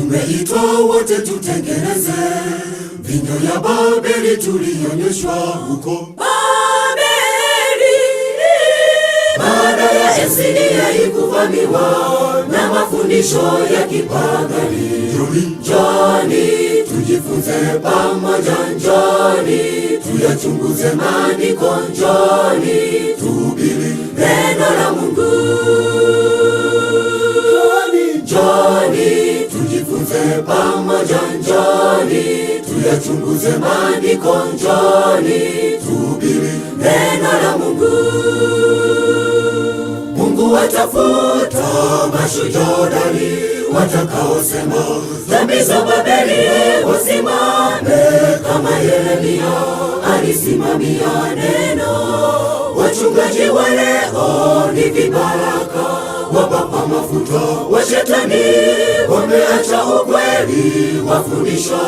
Tumeitwa wote tutengeneze vinyo ya Babeli tulionyeshwa huko Babeli. Baada ya Asiria kuvamiwa na mafundisho ya kipagani, njoni tujifunze pamoja, njoni tuyachunguze maandiko, njoni tuhubiri neno la Mungu. Njoni tujifunze pamoja, njoni tuyachunguze maandiko, njoni tuhubiri neno la Mungu. Mungu atafuta mashujaa watakaosema dhambi za Babeli wasimame, kama Yeremia alisimamia neno. Wachungaji wa leo ni vibaraka, wapapa mafuta wa Shetani, wameacha ukweli, wafundisha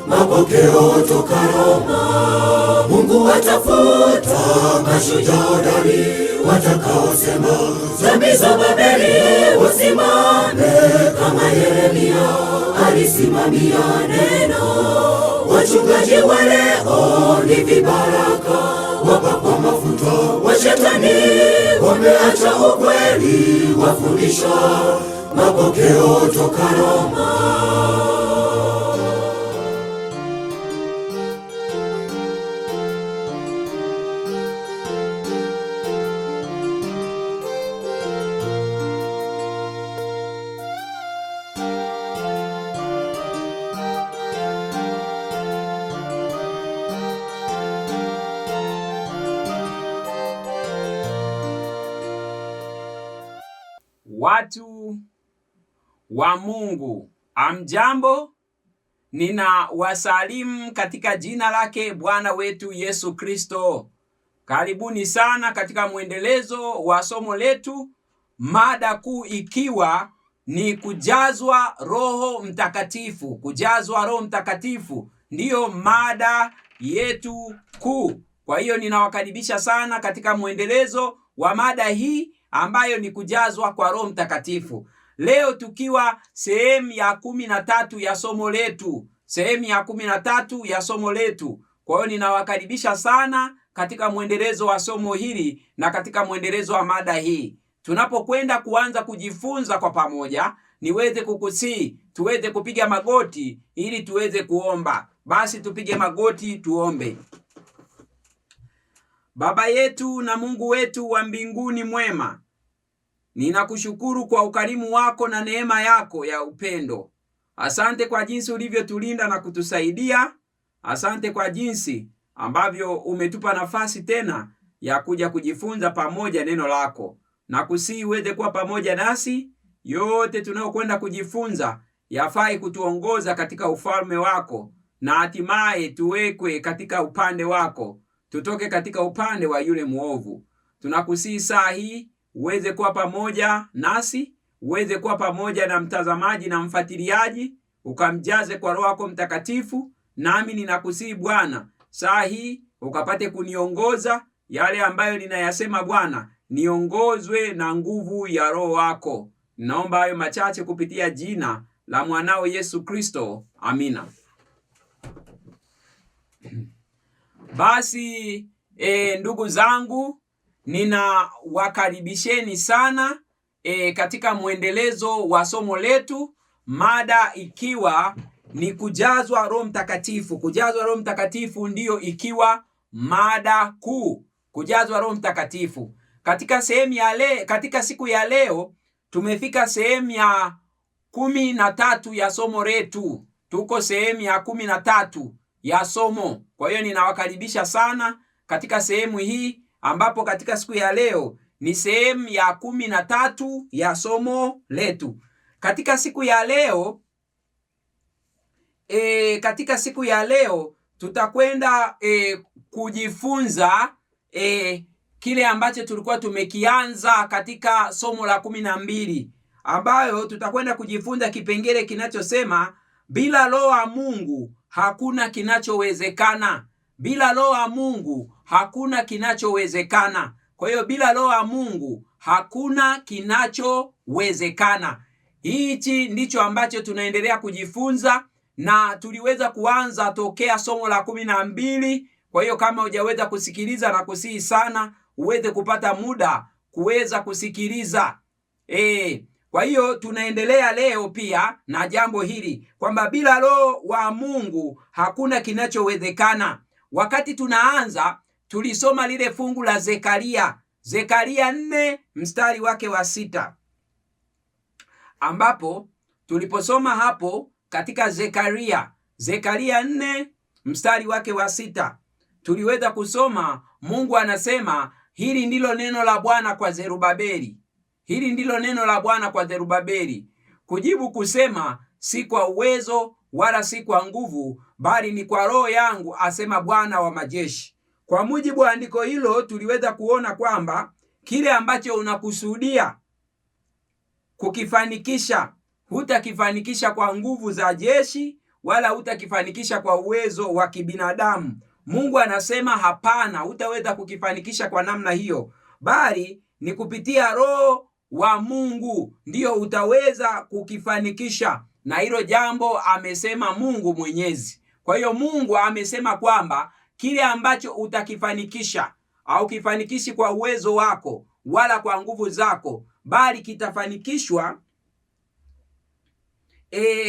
mapokeo toka Roma. Mungu atafuta mashujaa watakaosema dhambi za Babeli wasimame, kama Yeremia alisimamia neno. Wachungaji wa leo ni vibaraka, wapapa mafuta wa Shetani, wameacha ukweli, wafundisha mapokeo toka Roma. Watu wa Mungu, amjambo. Nina wasalimu katika jina lake Bwana wetu Yesu Kristo. Karibuni sana katika mwendelezo wa somo letu, mada kuu ikiwa ni kujazwa Roho Mtakatifu. Kujazwa Roho Mtakatifu ndiyo mada yetu kuu. Kwa hiyo ninawakaribisha sana katika mwendelezo wa mada hii ambayo ni kujazwa kwa Roho Mtakatifu. Leo tukiwa sehemu ya 13 ya somo letu. Sehemu ya 13 ya somo letu. Kwa hiyo ninawakaribisha sana katika mwendelezo wa somo hili na katika mwendelezo wa mada hii. Tunapokwenda kuanza kujifunza kwa pamoja, niweze kukusii tuweze kupiga magoti ili tuweze kuomba. Basi tupige magoti tuombe. Baba yetu na Mungu wetu wa mbinguni mwema, ninakushukuru kwa ukarimu wako na neema yako ya upendo. Asante kwa jinsi ulivyotulinda na kutusaidia. Asante kwa jinsi ambavyo umetupa nafasi tena ya kuja kujifunza pamoja neno lako. Na kusihi uweze kuwa pamoja nasi. Yote tunayokwenda kujifunza yafai kutuongoza katika ufalme wako, na hatimaye tuwekwe katika upande wako, tutoke katika upande wa yule muovu. Tunakusihi saa hii uweze kuwa pamoja nasi, uweze kuwa pamoja na mtazamaji na mfuatiliaji, ukamjaze kwa Roho yako Mtakatifu. Nami ninakusihi Bwana, saa hii ukapate kuniongoza yale ambayo ninayasema Bwana, niongozwe na nguvu ya Roho wako. Naomba hayo machache kupitia jina la mwanao Yesu Kristo. Amina. Basi ndugu zangu, ninawakaribisheni sana katika mwendelezo wa somo letu, mada ikiwa ni kujazwa Roho Mtakatifu. Kujazwa Roho Mtakatifu ndiyo ikiwa mada kuu, kujazwa Roho Mtakatifu. Katika siku ya leo tumefika sehemu ya 13 ya somo letu. Tuko sehemu ya 13 ya somo. Kwa hiyo ninawakaribisha sana katika sehemu hii, ambapo katika siku ya leo ni sehemu ya 13 ya somo letu. Katika siku ya leo tutakwenda kujifunza kile ambacho tulikuwa tumekianza katika somo la 12, ambayo tutakwenda kujifunza kipengele kinachosema bila Roho wa Mungu hakuna kinachowezekana. Bila Roho wa Mungu hakuna kinachowezekana. Kwa hiyo bila Roho wa Mungu hakuna kinachowezekana. Hichi ndicho ambacho tunaendelea kujifunza na tuliweza kuanza tokea somo la 12. Kwa hiyo kama hujaweza kusikiliza, na kusihi sana uweze kupata muda kuweza kusikiliza. Kwa hiyo tunaendelea leo pia na jambo hili kwamba bila Roho wa Mungu hakuna kinachowezekana. Wakati tunaanza tulisoma lile fungu la Zekaria 4 mstari wake wa 6, ambapo tuliposoma hapo katika Zekaria 4 mstari wake wa 6 tuliweza kusoma Mungu anasema, hili ndilo neno la Bwana kwa Zerubabeli. Hili ndilo neno la Bwana kwa Zerubabeli, kujibu kusema, si kwa uwezo wala si kwa nguvu, bali ni kwa Roho yangu, asema Bwana wa majeshi. Kwa mujibu wa andiko hilo tuliweza kuona kwamba kile ambacho unakusudia kukifanikisha, hutakifanikisha kwa nguvu za jeshi wala hutakifanikisha kwa uwezo wa kibinadamu. Mungu anasema hapana, hutaweza kukifanikisha kwa namna hiyo, bali ni kupitia Roho wa Mungu ndiyo utaweza kukifanikisha, na hilo jambo amesema Mungu Mwenyezi. Kwa hiyo Mungu amesema kwamba kile ambacho utakifanikisha au kifanikishi kwa uwezo wako wala kwa nguvu zako, bali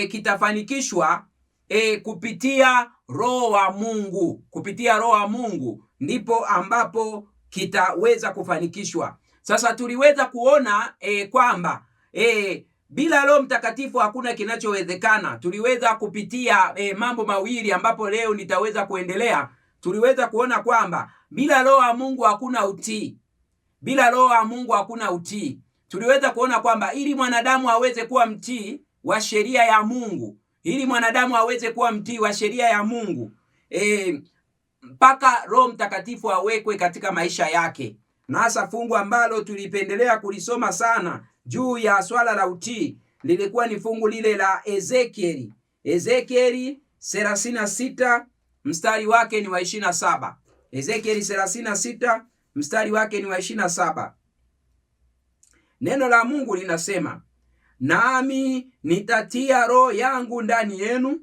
kitafanikishwa kupitia Roho wa Mungu. Kupitia Roho wa Mungu ndipo ambapo kitaweza kufanikishwa. Sasa tuliweza kuona kwamba bila Roho Mtakatifu hakuna kinachowezekana. Tuliweza kupitia mambo mawili ambapo leo nitaweza kuendelea. Tuliweza kuona kwamba bila Roho wa Mungu hakuna utii. Bila Roho wa Mungu hakuna utii. Tuliweza kuona kwamba ili mwanadamu aweze kuwa mtii wa sheria ya Mungu, ili mwanadamu aweze kuwa mtii wa sheria ya Mungu, mpaka Roho Mtakatifu awekwe katika maisha yake. Na hasa fungu ambalo tulipendelea kulisoma sana juu ya swala la utii lilikuwa ni fungu lile la Ezekieli 36 mstari wake ni wa 27. Ezekieli 36 mstari wake ni wa 27. Neno la Mungu linasema, nami nitatia Roho yangu ndani yenu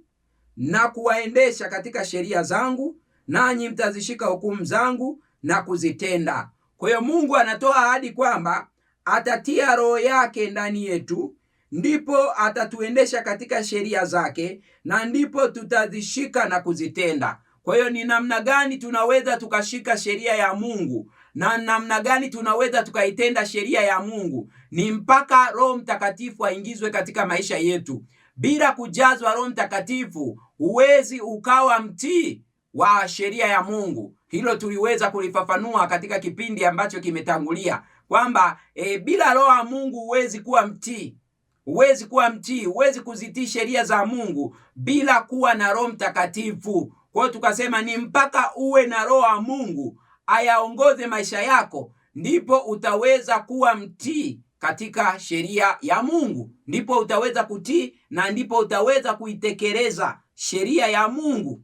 na kuwaendesha katika sheria zangu, nanyi mtazishika hukumu zangu na kuzitenda. Kwa hiyo Mungu anatoa ahadi kwamba atatia Roho yake ndani yetu, ndipo atatuendesha katika sheria zake, na ndipo tutazishika na kuzitenda. Kwa hiyo ni namna gani tunaweza tukashika sheria ya Mungu na namna gani tunaweza tukaitenda sheria ya Mungu? Ni mpaka Roho Mtakatifu aingizwe katika maisha yetu. Bila kujazwa Roho Mtakatifu huwezi ukawa mtii wa sheria ya Mungu. Hilo tuliweza kulifafanua katika kipindi ambacho kimetangulia kwamba bila Roho wa Mungu huwezi kuwa mtii. Huwezi kuwa mtii, huwezi kuzitii sheria za Mungu bila kuwa na Roho Mtakatifu. Kwa hiyo tukasema ni mpaka uwe na Roho wa Mungu ayaongoze maisha yako, ndipo utaweza kuwa mtii katika sheria ya Mungu, ndipo utaweza kutii na ndipo utaweza kuitekeleza sheria ya Mungu.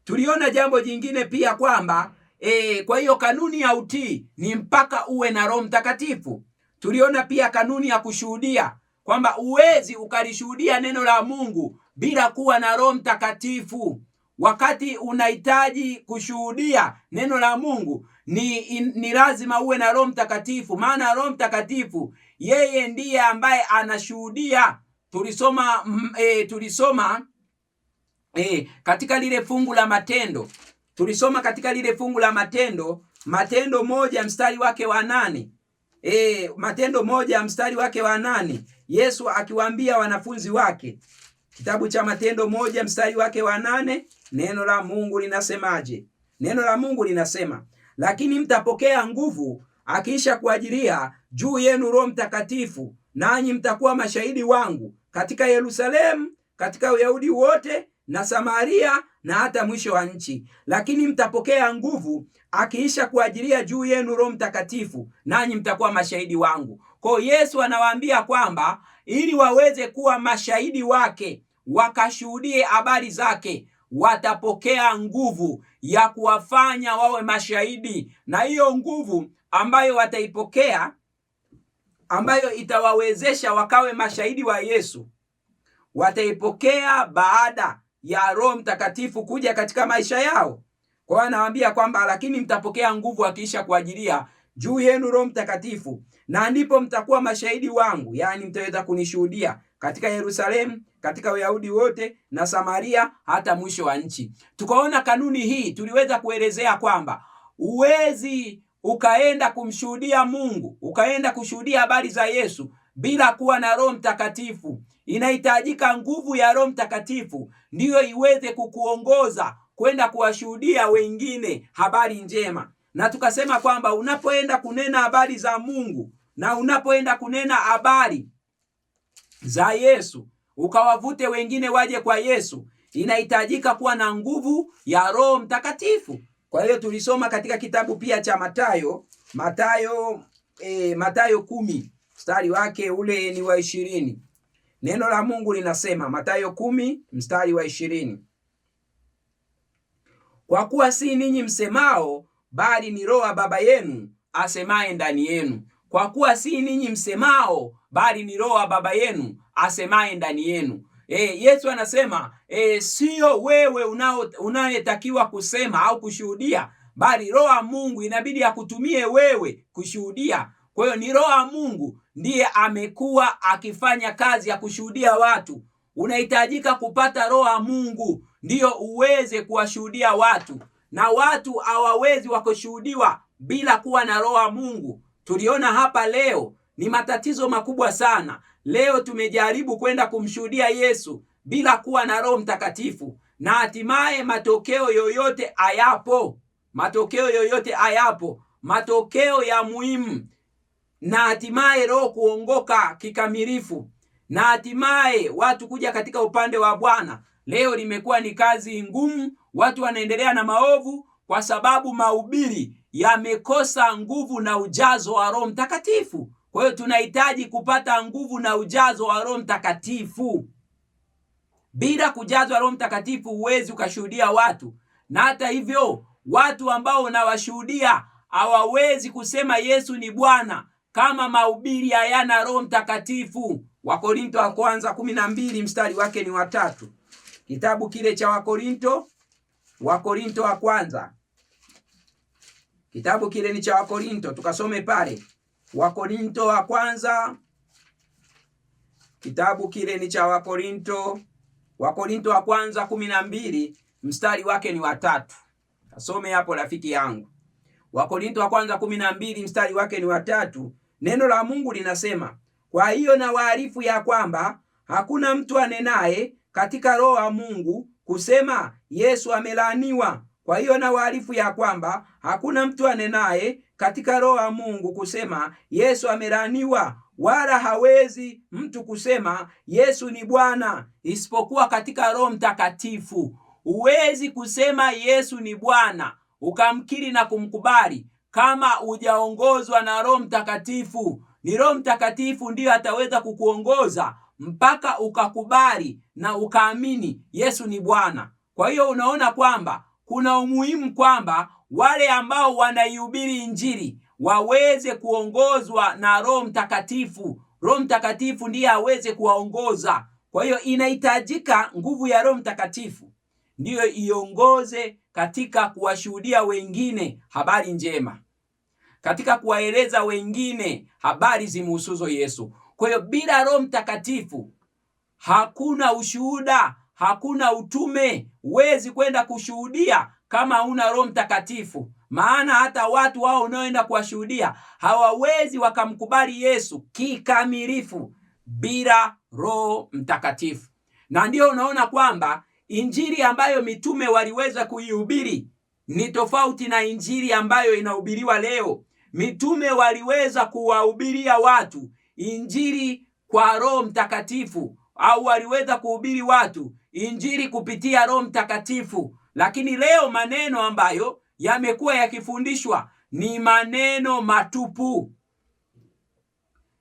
Tuliona jambo jingine pia kwamba kwa hiyo kanuni ya utii ni mpaka uwe na Roho Mtakatifu. Tuliona pia kanuni ya kushuhudia kwamba uwezi ukalishuhudia neno la Mungu bila kuwa na Roho Mtakatifu. Wakati unahitaji kushuhudia neno la Mungu ni lazima uwe na Roho Mtakatifu, maana Roho Mtakatifu yeye ndiye ambaye anashuhudia. Tulisoma katika lile fungu la Matendo. Tulisoma katika lile fungu la Matendo 1 mstari wake wa 8. Matendo 1 mstari wake wa 8, Yesu akiwaambia wanafunzi wake. Kitabu cha Matendo 1 mstari wake wa 8, neno la Mungu linasemaje? Neno la Mungu linasema, lakini mtapokea nguvu akiisha kuajilia juu yenu Roho Mtakatifu, nanyi mtakuwa mashahidi wangu katika Yerusalemu, katika Uyahudi wote na Samaria na hata mwisho wa nchi. Lakini mtapokea nguvu akiisha kuajilia juu yenu Roho Mtakatifu, nanyi mtakuwa mashahidi wangu. Kwa Yesu anawaambia kwamba ili waweze kuwa mashahidi wake, wakashuhudie habari zake, watapokea nguvu ya kuwafanya wawe mashahidi. Na hiyo nguvu ambayo wataipokea ambayo itawawezesha wakawe mashahidi wa Yesu wataipokea baada ya Roho Mtakatifu kuja katika maisha yao. Kwa hiyo anawaambia kwamba lakini mtapokea nguvu akiisha kuajilia juu yenu Roho Mtakatifu, na ndipo mtakuwa mashahidi wangu, yaani mtaweza kunishuhudia katika Yerusalemu, katika Uyahudi wote na Samaria, hata mwisho wa nchi. Tukaona kanuni hii, tuliweza kuelezea kwamba uwezi ukaenda kumshuhudia Mungu, ukaenda kushuhudia habari za Yesu bila kuwa na Roho Mtakatifu. Inahitajika nguvu ya Roho Mtakatifu ndiyo iweze kukuongoza kwenda kuwashuhudia wengine habari njema. Na tukasema kwamba unapoenda kunena habari za Mungu na unapoenda kunena habari za Yesu ukawavute wengine waje kwa Yesu, inahitajika kuwa na nguvu ya Roho Mtakatifu. Kwa hiyo tulisoma katika kitabu pia cha Mathayo 10 mstari wake ule ni wa 20. Neno la Mungu linasema, Mathayo 10 mstari wa 20, kwa kuwa si ninyi msemao, bali ni Roho wa Baba yenu asemaye ndani yenu. Kwa kuwa si ninyi msemao, bali ni Roho wa Baba yenu asemaye ndani yenu. Yesu anasema sio wewe unayetakiwa kusema au kushuhudia, bali Roho wa Mungu inabidi akutumie wewe kushuhudia. Kwa hiyo ni Roho wa Mungu ndiye amekuwa akifanya kazi ya kushuhudia watu. Unahitajika kupata Roho wa Mungu ndiyo uweze kuwashuhudia watu, na watu hawawezi wakoshuhudiwa bila kuwa na Roho wa Mungu. Tuliona hapa leo ni matatizo makubwa sana. Leo tumejaribu kwenda kumshuhudia Yesu bila kuwa na Roho Mtakatifu, na hatimaye matokeo yoyote hayapo, matokeo ya muhimu, na hatimaye roho kuongoka kikamilifu, na hatimaye watu kuja katika upande wa Bwana. Leo limekuwa ni kazi ngumu, watu wanaendelea na maovu kwa sababu mahubiri yamekosa nguvu na ujazo wa Roho Mtakatifu. Kwa hiyo tunahitaji kupata nguvu na ujazo wa Roho Mtakatifu. Bila kujazwa Roho Mtakatifu huwezi ukashuhudia watu, na hata hivyo watu ambao unawashuhudia hawawezi kusema Yesu ni Bwana kama mahubiri hayana Roho Mtakatifu. Wakorinto wa kwanza 12 mstari wake ni wa 3. Kitabu kile cha Wakorinto wa kwanza, kitabu kile ni cha Wakorinto, tukasome pale. Wakorinto wa kwanza, kitabu kile ni cha Wakorinto wa kwanza 12 mstari wake ni wa 3. Kasome hapo rafiki yangu. Wakorinto wa kwanza 12 mstari wake ni wa 3. Neno la Mungu linasema, kwa hiyo na waarifu ya kwamba hakuna mtu anenaye katika Roho wa Mungu kusema Yesu amelaaniwa. Kwa hiyo na waarifu ya kwamba hakuna mtu anenaye katika Roho wa Mungu kusema Yesu amelaaniwa, wala hawezi mtu kusema Yesu ni Bwana isipokuwa katika Roho Mtakatifu. Huwezi kusema Yesu ni Bwana ukamkiri na kumkubali kama hujaongozwa na Roho Mtakatifu. Ni Roho Mtakatifu ndiyo ataweza kukuongoza mpaka ukakubali na ukaamini Yesu ni Bwana. Kwa hiyo unaona kwamba kuna umuhimu kwamba wale ambao wanaihubiri Injili waweze kuongozwa na Roho Mtakatifu. Roho Mtakatifu ndiye aweze kuwaongoza. Kwa hiyo inahitajika nguvu ya Roho Mtakatifu ndiyo iongoze katika kuwashuhudia wengine habari njema, katika kuwaeleza wengine habari zimhusuzo Yesu. Kwa hiyo bila Roho Mtakatifu hakuna ushuhuda, hakuna utume. Huwezi kwenda kushuhudia kama huna Roho Mtakatifu, maana hata watu wao unaoenda kuwashuhudia hawawezi wakamkubali Yesu kikamilifu bila Roho Mtakatifu. Na ndio unaona kwamba Injili ambayo mitume waliweza kuihubiri ni tofauti na Injili ambayo inahubiriwa leo. Mitume waliweza kuwahubiria watu Injili kwa Roho Mtakatifu, au waliweza kuhubiri watu Injili kupitia Roho Mtakatifu. Lakini leo maneno ambayo yamekuwa yakifundishwa ni maneno matupu.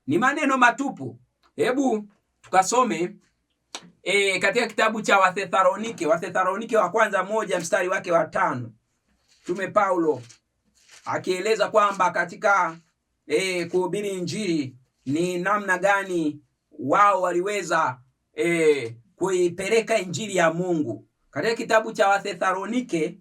Ni maneno matupu. Hebu tukasome katika kitabu cha Wathesalonike wa kwanza 1 mstari wake wa 5. Mtume Paulo akieleza kwamba katika kuhubiri Injili ni namna gani wao waliweza kuipeleka injili ya Mungu. Katika kitabu cha Wathesalonike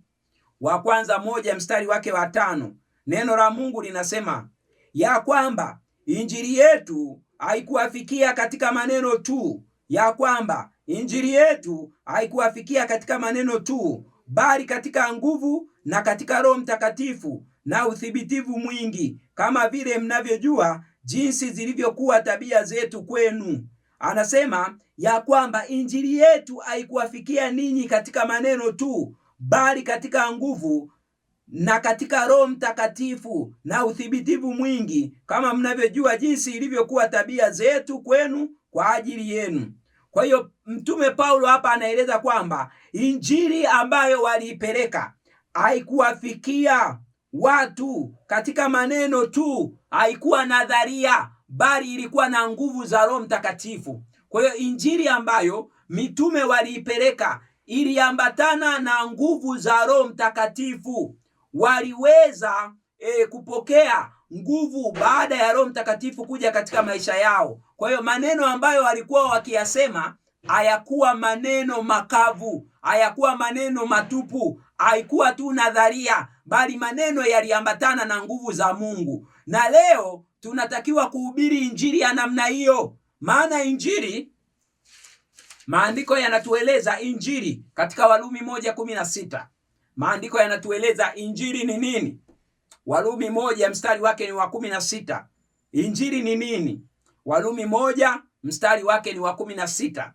wa kwanza 1 mstari wake wa 5, neno la Mungu linasema ya kwamba injili yetu haikuwafikia katika maneno tu, ya kwamba injili yetu haikuwafikia katika maneno tu, bali katika nguvu na katika Roho Mtakatifu na uthibitivu mwingi, kama vile mnavyojua jinsi zilivyokuwa tabia zetu kwenu. Anasema ya kwamba injili yetu haikuwafikia ninyi katika maneno tu, bali katika nguvu na katika Roho Mtakatifu na uthibitivu mwingi, kama mnavyojua jinsi ilivyokuwa tabia zetu kwenu kwa ajili yenu. Kwa hiyo Mtume Paulo hapa anaeleza kwamba injili ambayo waliipeleka haikuwafikia watu katika maneno tu, haikuwa nadharia, bali ilikuwa na nguvu za Roho Mtakatifu. Kwa hiyo injili ambayo mitume waliipeleka iliambatana na nguvu za Roho Mtakatifu. Waliweza kupokea nguvu baada ya Roho Mtakatifu kuja katika maisha yao. Kwa hiyo maneno ambayo walikuwa wakiyasema hayakuwa maneno makavu, hayakuwa maneno matupu, haikuwa tu nadharia, bali maneno yaliambatana na nguvu za Mungu. Na leo tunatakiwa kuhubiri injili ya namna hiyo, maana injili, maandiko yanatueleza injili katika Warumi 1:16. Maandiko yanatueleza injili ni nini. Warumi 1 mstari wake ni wa 16. Injili ni nini? Warumi 1 mstari wake ni wa 16.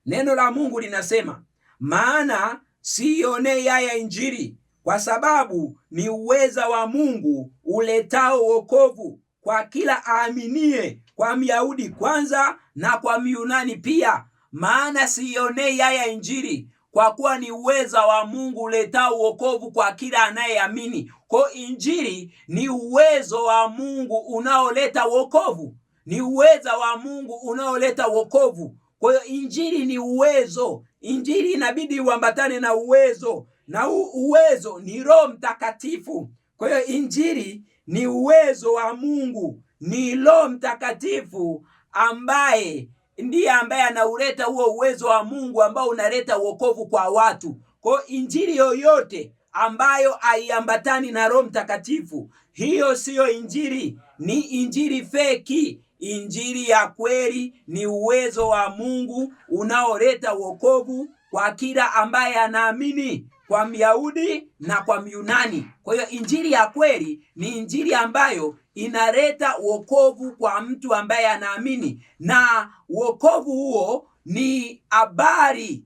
Neno la Mungu linasema, maana siionei haya injili, kwa sababu ni uweza wa Mungu uletao wokovu kwa kila aaminie, kwa Myahudi kwanza na kwa Myunani pia. Maana siionei haya injili, kwa kuwa ni uweza wa Mungu uletao wokovu kwa kila anayeamini. Kwa injili ni uwezo wa Mungu unaoleta wokovu, ni uweza wa Mungu unaoleta wokovu. Kwa hiyo injili ni uwezo. Injili inabidi uambatane na uwezo, na uwezo ni Roho Mtakatifu. Kwa hiyo injili ni uwezo wa Mungu, ni Roho Mtakatifu ambaye ndiye ambaye anauleta huo uwezo wa Mungu ambao unaleta wokovu kwa watu. Kwa hiyo injili yoyote ambayo haiambatani na Roho Mtakatifu, hiyo siyo injili, ni injili feki. Injili ya kweli ni uwezo wa Mungu unaoleta wokovu kwa kila ambaye anaamini, kwa Myahudi na kwa Myunani. Kwa hiyo injili ya kweli ni injili ambayo inaleta wokovu kwa mtu ambaye anaamini, na wokovu huo ni habari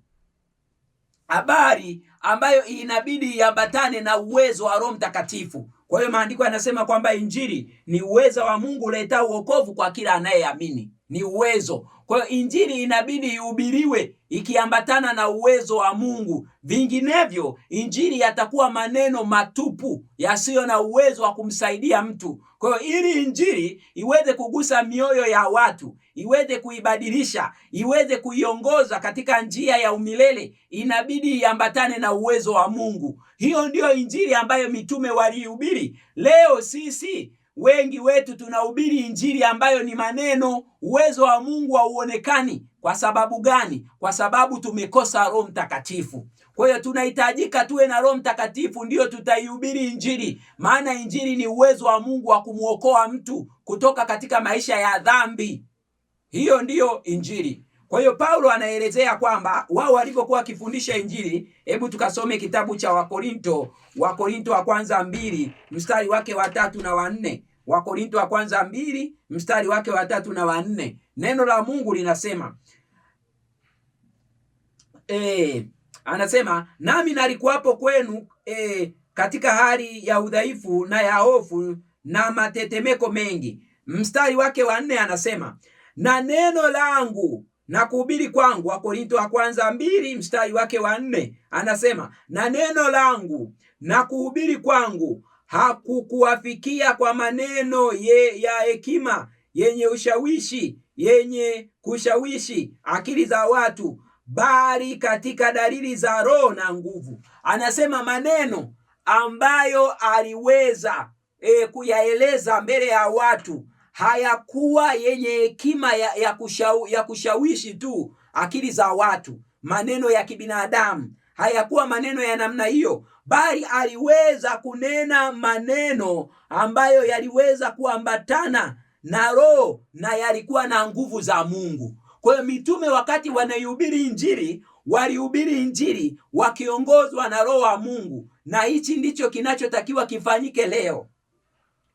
ambayo inabidi iambatane na uwezo wa Roho Mtakatifu. Kwa hiyo maandiko yanasema kwamba injili ni uwezo wa Mungu uletao wokovu kwa kila anayeamini. Ni uwezo. Kwa hiyo injili inabidi ihubiriwe ikiambatana na uwezo wa Mungu. Vinginevyo injili yatakuwa maneno matupu yasiyo na uwezo wa kumsaidia mtu. Kwa hiyo ili injili iweze kugusa mioyo ya watu, iweze kuibadilisha, iweze kuiongoza katika njia ya umilele, inabidi iambatane na uwezo wa Mungu. Hiyo ndio injili ambayo mitume walihubiri. Leo sisi wengi wetu tunahubiri injili ambayo ni maneno, uwezo wa Mungu hauonekani. Kwa sababu gani? Kwa sababu tumekosa Roho Mtakatifu. Kwa hiyo tunahitajika tuwe na Roho Mtakatifu ndio tutaihubiri injili, maana injili ni uwezo wa Mungu wa kumuokoa mtu kutoka katika maisha ya dhambi. Hiyo ndiyo injili. Kwa hiyo Paulo anaelezea kwamba wao walivyokuwa wakifundisha injili. Hebu tukasome kitabu cha Wakorinto wa kwanza 2 mstari wake wa 3 na wa 4. Wakorinto wa kwanza 2 mstari wake wa 3 na wa 4. Neno la Mungu linasema anasema, nami nalikuwapo kwenu katika hali ya udhaifu na ya hofu na matetemeko mengi. Mstari wake wa 4 anasema, na neno langu na kuhubiri kwangu. Wakorinto wa kwanza 2 mstari wake wa 4 anasema, na neno langu na kuhubiri kwangu hakukuwafikia kwa maneno ya hekima yenye kushawishi akili za watu, bali katika dalili za Roho na nguvu. Anasema maneno ambayo aliweza kuyaeleza mbele ya watu hayakuwa yenye hekima ya kushawishi tu akili za watu, maneno ya kibinadamu. Hayakuwa maneno ya namna hiyo, bali aliweza kunena maneno ambayo yaliweza kuambatana na Roho na yalikuwa na nguvu za Mungu. Kwa hiyo mitume wakati wanaihubiri Injili, walihubiri Injili wakiongozwa na Roho wa Mungu, na hichi ndicho kinachotakiwa kifanyike leo.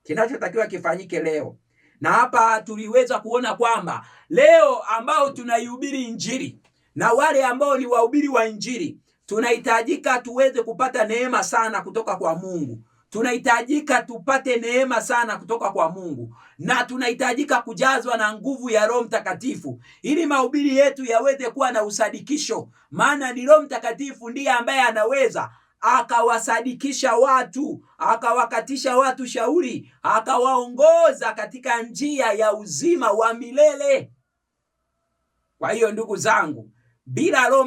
Kinachotakiwa kifanyike leo. Na hapa tuliweza kuona kwamba leo ambao tunaihubiri Injili na wale ambao ni wahubiri wa Injili, tunahitajika tuweze kupata neema sana kutoka kwa Mungu. Tunahitajika tupate neema sana kutoka kwa Mungu, na tunahitajika kujazwa na nguvu ya Roho Mtakatifu ili mahubiri yetu yaweze kuwa na usadikisho, maana ni Roho Mtakatifu ndiye ambaye anaweza akawasadikisha watu, akawakatisha watu shauri, akawaongoza katika njia ya uzima wa milele. Kwa hiyo ndugu zangu, bila Roho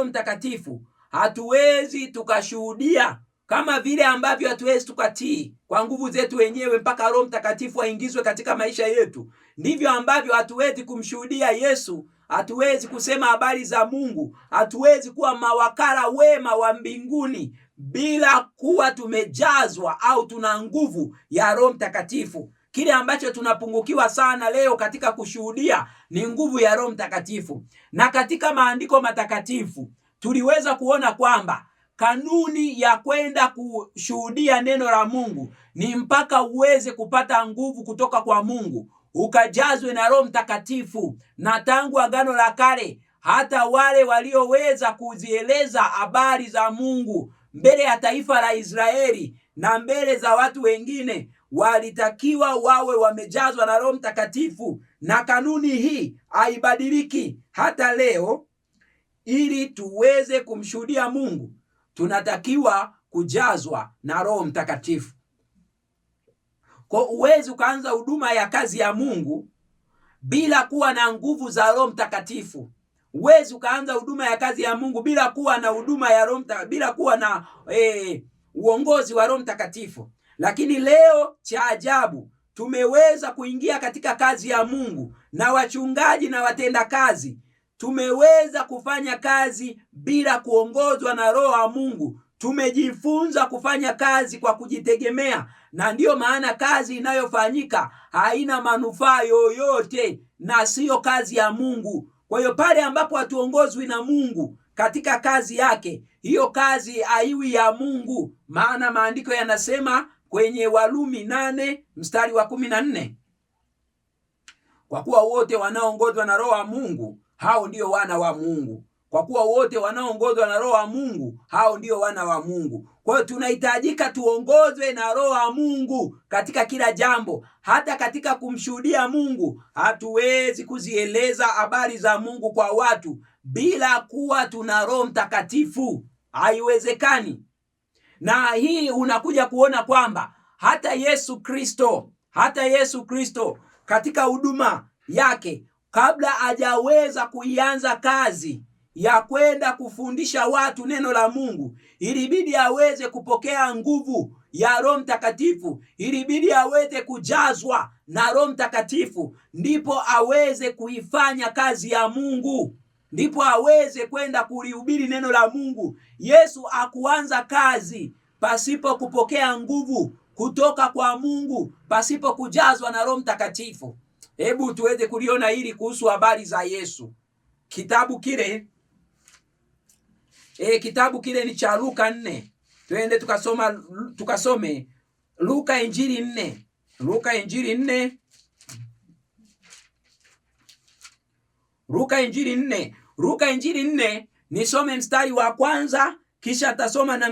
Mtakatifu hatuwezi tukashuhudia, kama vile ambavyo hatuwezi tukatii kwa nguvu zetu wenyewe mpaka Roho Mtakatifu aingizwe katika maisha yetu, ndivyo ambavyo hatuwezi kumshuhudia Yesu, hatuwezi kusema habari za Mungu, hatuwezi kuwa mawakala wema wa mbinguni bila kuwa tumejazwa au tuna nguvu ya Roho Mtakatifu. Kile ambacho tunapungukiwa sana leo katika kushuhudia ni nguvu ya Roho Mtakatifu. Na katika maandiko matakatifu tuliweza kuona kwamba kanuni ya kwenda kushuhudia neno la Mungu ni mpaka uweze kupata nguvu kutoka kwa Mungu, ukajazwe na Roho Mtakatifu. Na tangu Agano la Kale hata wale walioweza kuzieleza habari za Mungu mbele ya taifa la Israeli na mbele za watu wengine walitakiwa wawe wamejazwa na Roho Mtakatifu, na kanuni hii haibadiliki hata leo. Ili tuweze kumshuhudia Mungu tunatakiwa kujazwa na Roho Mtakatifu. Kwa uwezi ukaanza huduma ya kazi ya Mungu bila kuwa na nguvu za Roho Mtakatifu. Uwezi ukaanza huduma ya kazi ya Mungu bila kuwa na huduma ya Roho Mtakatifu, bila kuwa na uongozi wa Roho Mtakatifu. Lakini leo cha ajabu, tumeweza kuingia katika kazi ya Mungu, na wachungaji na watenda kazi tumeweza kufanya kazi bila kuongozwa na Roho wa Mungu. Tumejifunza kufanya kazi kwa kujitegemea, na ndiyo maana kazi inayofanyika haina manufaa yoyote na siyo kazi ya Mungu. Kwa hiyo pale ambapo hatuongozwi na Mungu katika kazi yake, hiyo kazi haiwi ya Mungu. Maana maandiko yanasema kwenye Warumi 8 mstari wa 14, kwa kuwa wote wanaoongozwa na Roho wa Mungu hao ndio wana wa Mungu. Kwa kuwa wote wanaoongozwa na Roho wa Mungu hao ndio wana wa Mungu. Kwa hiyo tunahitajika tuongozwe na Roho wa Mungu katika kila jambo. Hata katika kumshuhudia Mungu, hatuwezi kuzieleza habari za Mungu kwa watu bila kuwa tuna Roho Mtakatifu. Haiwezekani. Na hii unakuja kuona kwamba hata Yesu Kristo katika huduma yake, kabla hajaweza kuianza kazi ya kwenda kufundisha watu neno la Mungu, ilibidi aweze kupokea nguvu ya Roho Mtakatifu, ilibidi aweze kujazwa na Roho Mtakatifu, ndipo aweze kuifanya kazi ya Mungu, ndipo aweze kwenda kulihubiri neno la Mungu. Yesu hakuanza kazi pasipo kupokea nguvu kutoka kwa Mungu, pasipo kujazwa na Roho Mtakatifu. Hebu tuweze kuliona hili kuhusu habari za Yesu. Kitabu kile ni cha Luka 4. Twende tukasome Luka Injili 4. Luka Injili 4 nisome mstari wa kwanza, kisha nitasoma na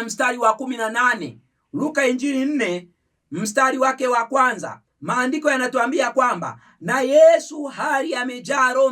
mstari wa 18. Luka Injili 4 mstari wake wa kwanza, maandiko yanatuambia kwamba na Yesu hali amejaa Roho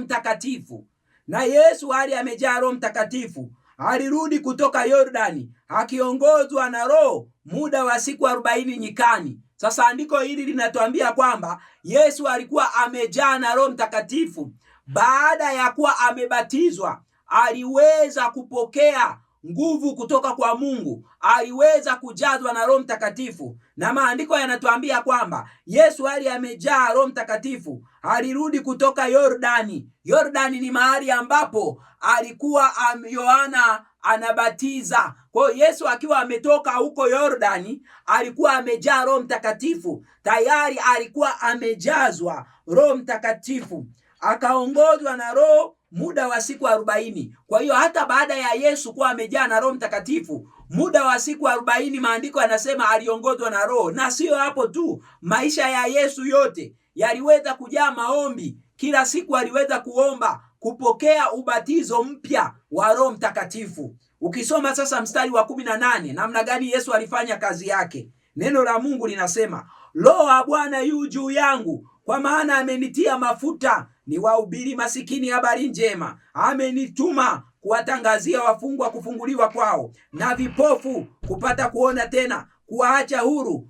Mtakatifu alirudi kutoka Yordani akiongozwa na Roho muda wa siku 40 nyikani. Sasa andiko hili linatuambia kwamba Yesu alikuwa amejaa na Roho Mtakatifu baada ya kuwa amebatizwa. Aliweza kupokea nguvu kutoka kwa Mungu, aliweza kujazwa na Roho Mtakatifu. Na maandiko yanatuambia kwamba Yesu hali amejaa Roho Mtakatifu alirudi kutoka Yordani. Yordani ni mahali ambapo alikuwa Yohana anabatiza. Kwa hiyo Yesu akiwa ametoka huko Yordani alikuwa amejaa Roho Mtakatifu, tayari alikuwa amejazwa Roho Mtakatifu, akaongozwa na Roho muda wa siku 40. Kwa hiyo hata baada ya Yesu kuwa amejaa na Roho Mtakatifu muda wa siku 40, maandiko yanasema aliongozwa na Roho. Na sio hapo tu, maisha ya Yesu yote yaliweza kujaa maombi. Kila siku aliweza kuomba kupokea ubatizo mpya wa Roho Mtakatifu. Ukisoma sasa mstari wa 18, namna gani Yesu alifanya kazi yake, neno la Mungu linasema, Roho wa Bwana yu juu yangu, kwa maana amenitia mafuta niwahubiri masikini habari njema. Amenituma kuwatangazia wafungwa kufunguliwa kwao, na vipofu kupata kuona tena, kuwaacha huru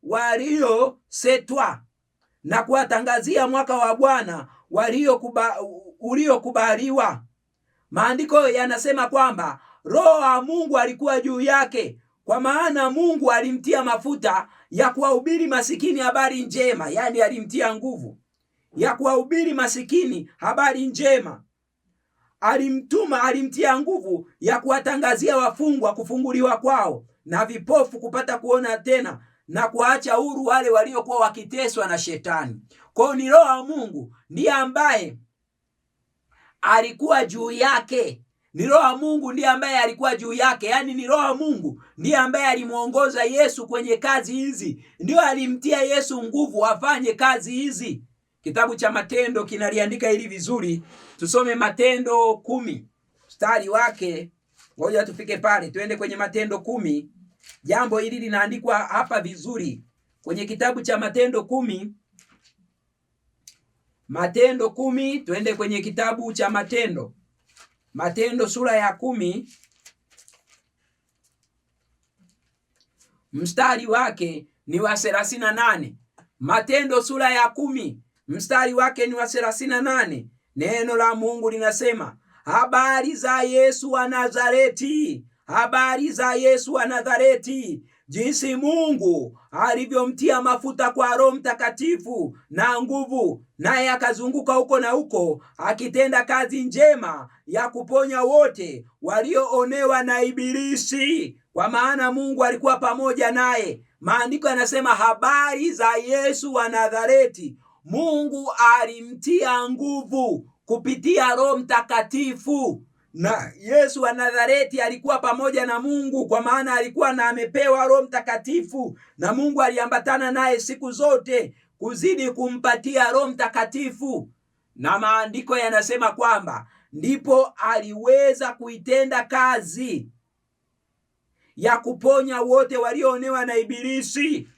waliosetwa, na kuwatangazia mwaka wa Bwana uliokubaliwa. Maandiko yanasema kwamba Roho wa Mungu alikuwa juu yake, kwa maana Mungu alimtia mafuta ya kuwahubiri masikini habari njema. Yani alimtia nguvu ya kuwahubiri masikini habari njema. Alimtia nguvu ya kuwatangazia wafungwa kufunguliwa kwao, na vipofu kupata kuona tena, na kuacha huru wale waliokuwa wakiteswa na Shetani. Kwa hiyo ni Roho wa Mungu ndiye ambaye alikuwa juu yake. Ni Roho wa Mungu ndiye ambaye alikuwa juu yake. Yaani ni Roho wa Mungu ndiye ambaye alimuongoza Yesu kwenye kazi hizi, ndio alimtia Yesu nguvu afanye kazi hizi. Kitabu cha Matendo kinaliandika hili vizuri. Tusome Matendo 10 mstari wake. Ngoja tufike pale, tuende kwenye Matendo 10. Jambo hili linaandikwa hapa vizuri kwenye kitabu cha Matendo 10. Matendo 10, tuende kwenye kitabu cha Matendo. Matendo sura ya 10 mstari wake ni wa 38. Matendo sura ya 10 mstari wake ni wa 38. Neno la Mungu linasema, habari za Yesu wa Nazareti, habari za Yesu wa Nazareti, jinsi Mungu alivyomtia mafuta kwa Roho Mtakatifu na nguvu, naye akazunguka huko na huko akitenda kazi njema ya kuponya wote walioonewa na Ibilisi, kwa maana Mungu alikuwa pamoja naye. Maandiko yanasema habari za Yesu wa Nazareti, Mungu alimtia nguvu kupitia Roho Mtakatifu. Na Yesu wa Nazareti alikuwa pamoja na Mungu, kwa maana alikuwa na amepewa Roho Mtakatifu, na Mungu aliambatana naye siku zote kuzidi kumpatia Roho Mtakatifu. Na maandiko yanasema kwamba ndipo aliweza kuitenda kazi ya kuponya wote walioonewa na Ibilisi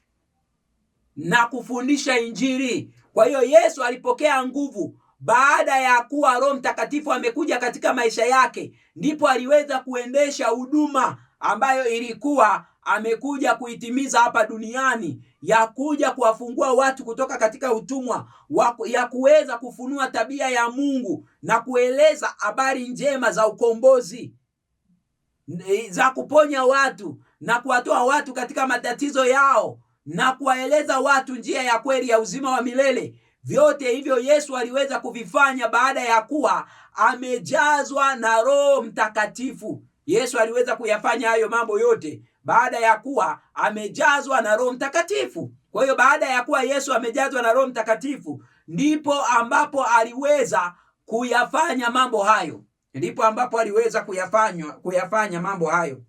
na kufundisha Injili. Kwa hiyo Yesu alipokea nguvu baada ya kuwa Roho Mtakatifu amekuja katika maisha yake, ndipo aliweza kuendesha huduma ambayo ilikuwa amekuja kuitimiza hapa duniani, ya kuja kuwafungua watu kutoka katika utumwa, ya kuweza kufunua tabia ya Mungu na kueleza habari njema za ukombozi, za kuponya watu na kuwatoa watu katika matatizo yao na kuwaeleza watu njia ya kweli ya uzima wa milele. Vyote hivyo Yesu aliweza kuvifanya baada ya kuwa amejazwa na Roho Mtakatifu. Yesu aliweza kuyafanya hayo mambo yote baada ya kuwa amejazwa na Roho Mtakatifu. Kwa hiyo baada ya kuwa Yesu amejazwa na Roho Mtakatifu, ndipo ambapo aliweza kuyafanya mambo hayo. Ndipo ambapo aliweza kuyafanya mambo hayo.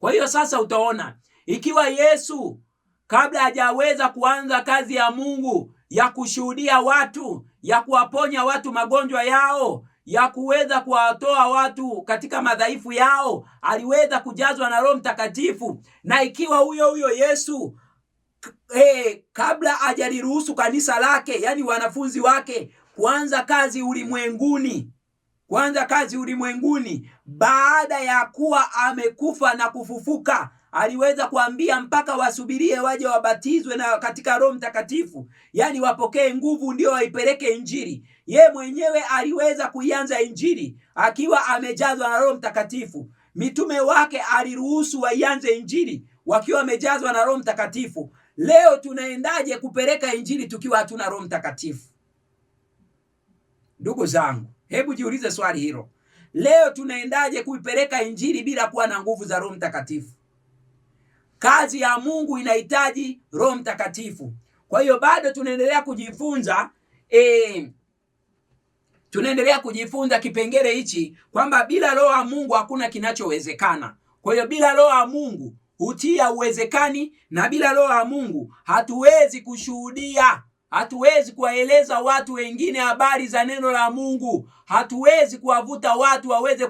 Kwa hiyo sasa utaona, ikiwa Yesu kabla hajaweza kuanza kazi ya Mungu ya kushuhudia watu, ya kuwaponya watu magonjwa yao, ya kuweza kuwatoa watu katika madhaifu yao, aliweza kujazwa na Roho Mtakatifu. Na ikiwa huyo Yesu kabla hajaliruhusu kanisa lake, yani wanafunzi wake, kuanza kazi ulimwenguni, baada ya kuwa amekufa na kufufuka, aliweza kuambia mpaka wasubirie waje wabatizwe na katika Roho Mtakatifu, yani wapokee nguvu ndio waipeleke Injili. Ye mwenyewe aliweza kuianza Injili akiwa amejazwa na Roho Mtakatifu. Mitume wake aliruhusu waianze Injili wakiwa wamejazwa na Roho Mtakatifu. Leo tunaendaje kupeleka Injili tukiwa hatuna Roho Mtakatifu? Ndugu zangu, hebu jiulize swali hilo. Leo tunaendaje kuipeleka Injili bila kuwa na nguvu za Roho Mtakatifu? Kazi ya Mungu inahitaji Roho Mtakatifu. Kwa hiyo bado tunaendelea kujifunza kipengele hichi kwamba bila Roho wa Mungu hakuna kinachowezekana. Kwa hiyo bila Roho wa Mungu hutia uwezekani, na bila Roho wa Mungu hatuwezi kushuhudia, hatuwezi kuwaeleza watu wengine habari za neno la Mungu, hatuwezi kuwavuta watu waweze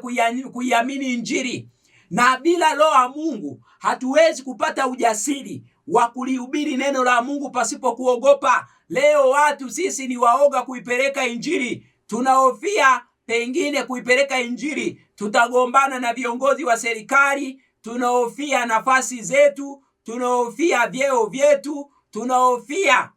kuiamini Injili. Na bila Roho wa Mungu hatuwezi kupata ujasiri wa kulihubiri neno la Mungu pasipo kuogopa. Leo watu sisi ni waoga kuipeleka Injili. Tunahofia pengine kuipeleka Injili tutagombana na viongozi wa serikali, tunahofia nafasi zetu, tunahofia vyeo vyetu, tunahofia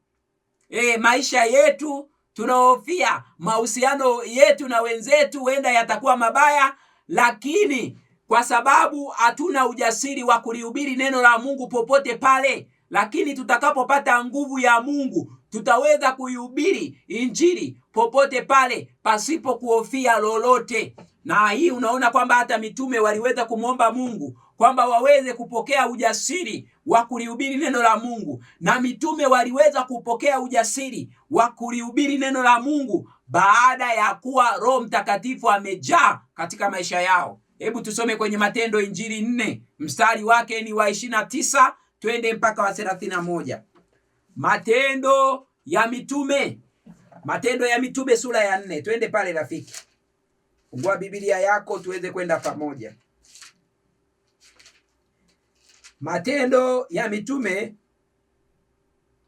maisha yetu, tunahofia mahusiano yetu na wenzetu huenda yatakuwa mabaya. Lakini kwa sababu hatuna ujasiri wa kulihubiri neno la Mungu popote pale, lakini tutakapopata nguvu ya Mungu tutaweza kuihubiri Injili popote pale pasipo kuhofia lolote. Na hii unaona kwamba hata mitume waliweza kumwomba Mungu kwamba waweze kupokea ujasiri wa kulihubiri neno la Mungu, na mitume waliweza kupokea ujasiri wa kulihubiri neno la Mungu baada ya kuwa Roho Mtakatifu amejaa katika maisha yao. Hebu tusome kwenye Matendo Injili 4 mstari wake ni wa 29 twende mpaka wa 31. Matendo ya Mitume sura ya 4, twende pale rafiki. Fungua Biblia yako tuweze kwenda pamoja. Matendo ya Mitume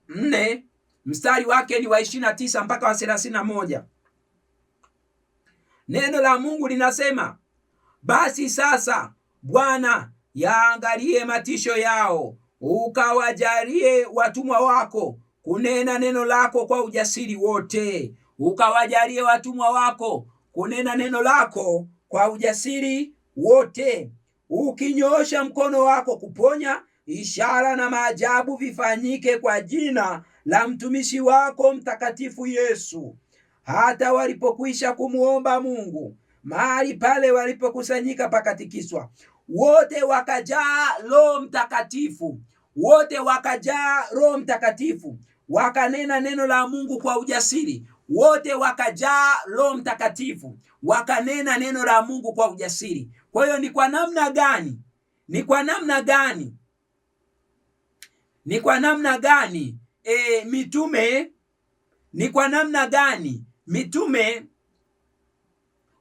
4 mstari wake ni wa 29 mpaka wa 31. Neno la Mungu linasema, basi sasa Bwana, yaangalie matisho yao, ukawajalie watumwa wako kunena neno lako kwa ujasiri wote. Ukawajalie watumwa wako kunena neno lako kwa ujasiri wote, ukinyoosha mkono wako kuponya, ishara na maajabu vifanyike kwa jina la mtumishi wako mtakatifu Yesu. Hata walipokwisha kumuomba Mungu, mahali pale walipokusanyika pakatikiswa, wote wakajaa Roho Mtakatifu. Wote wakajaa Roho Mtakatifu, wakanena neno la Mungu kwa ujasiri. Wote wakajaa Roho Mtakatifu, wakanena neno la Mungu kwa ujasiri. Kwa hiyo ni kwa namna gani mitume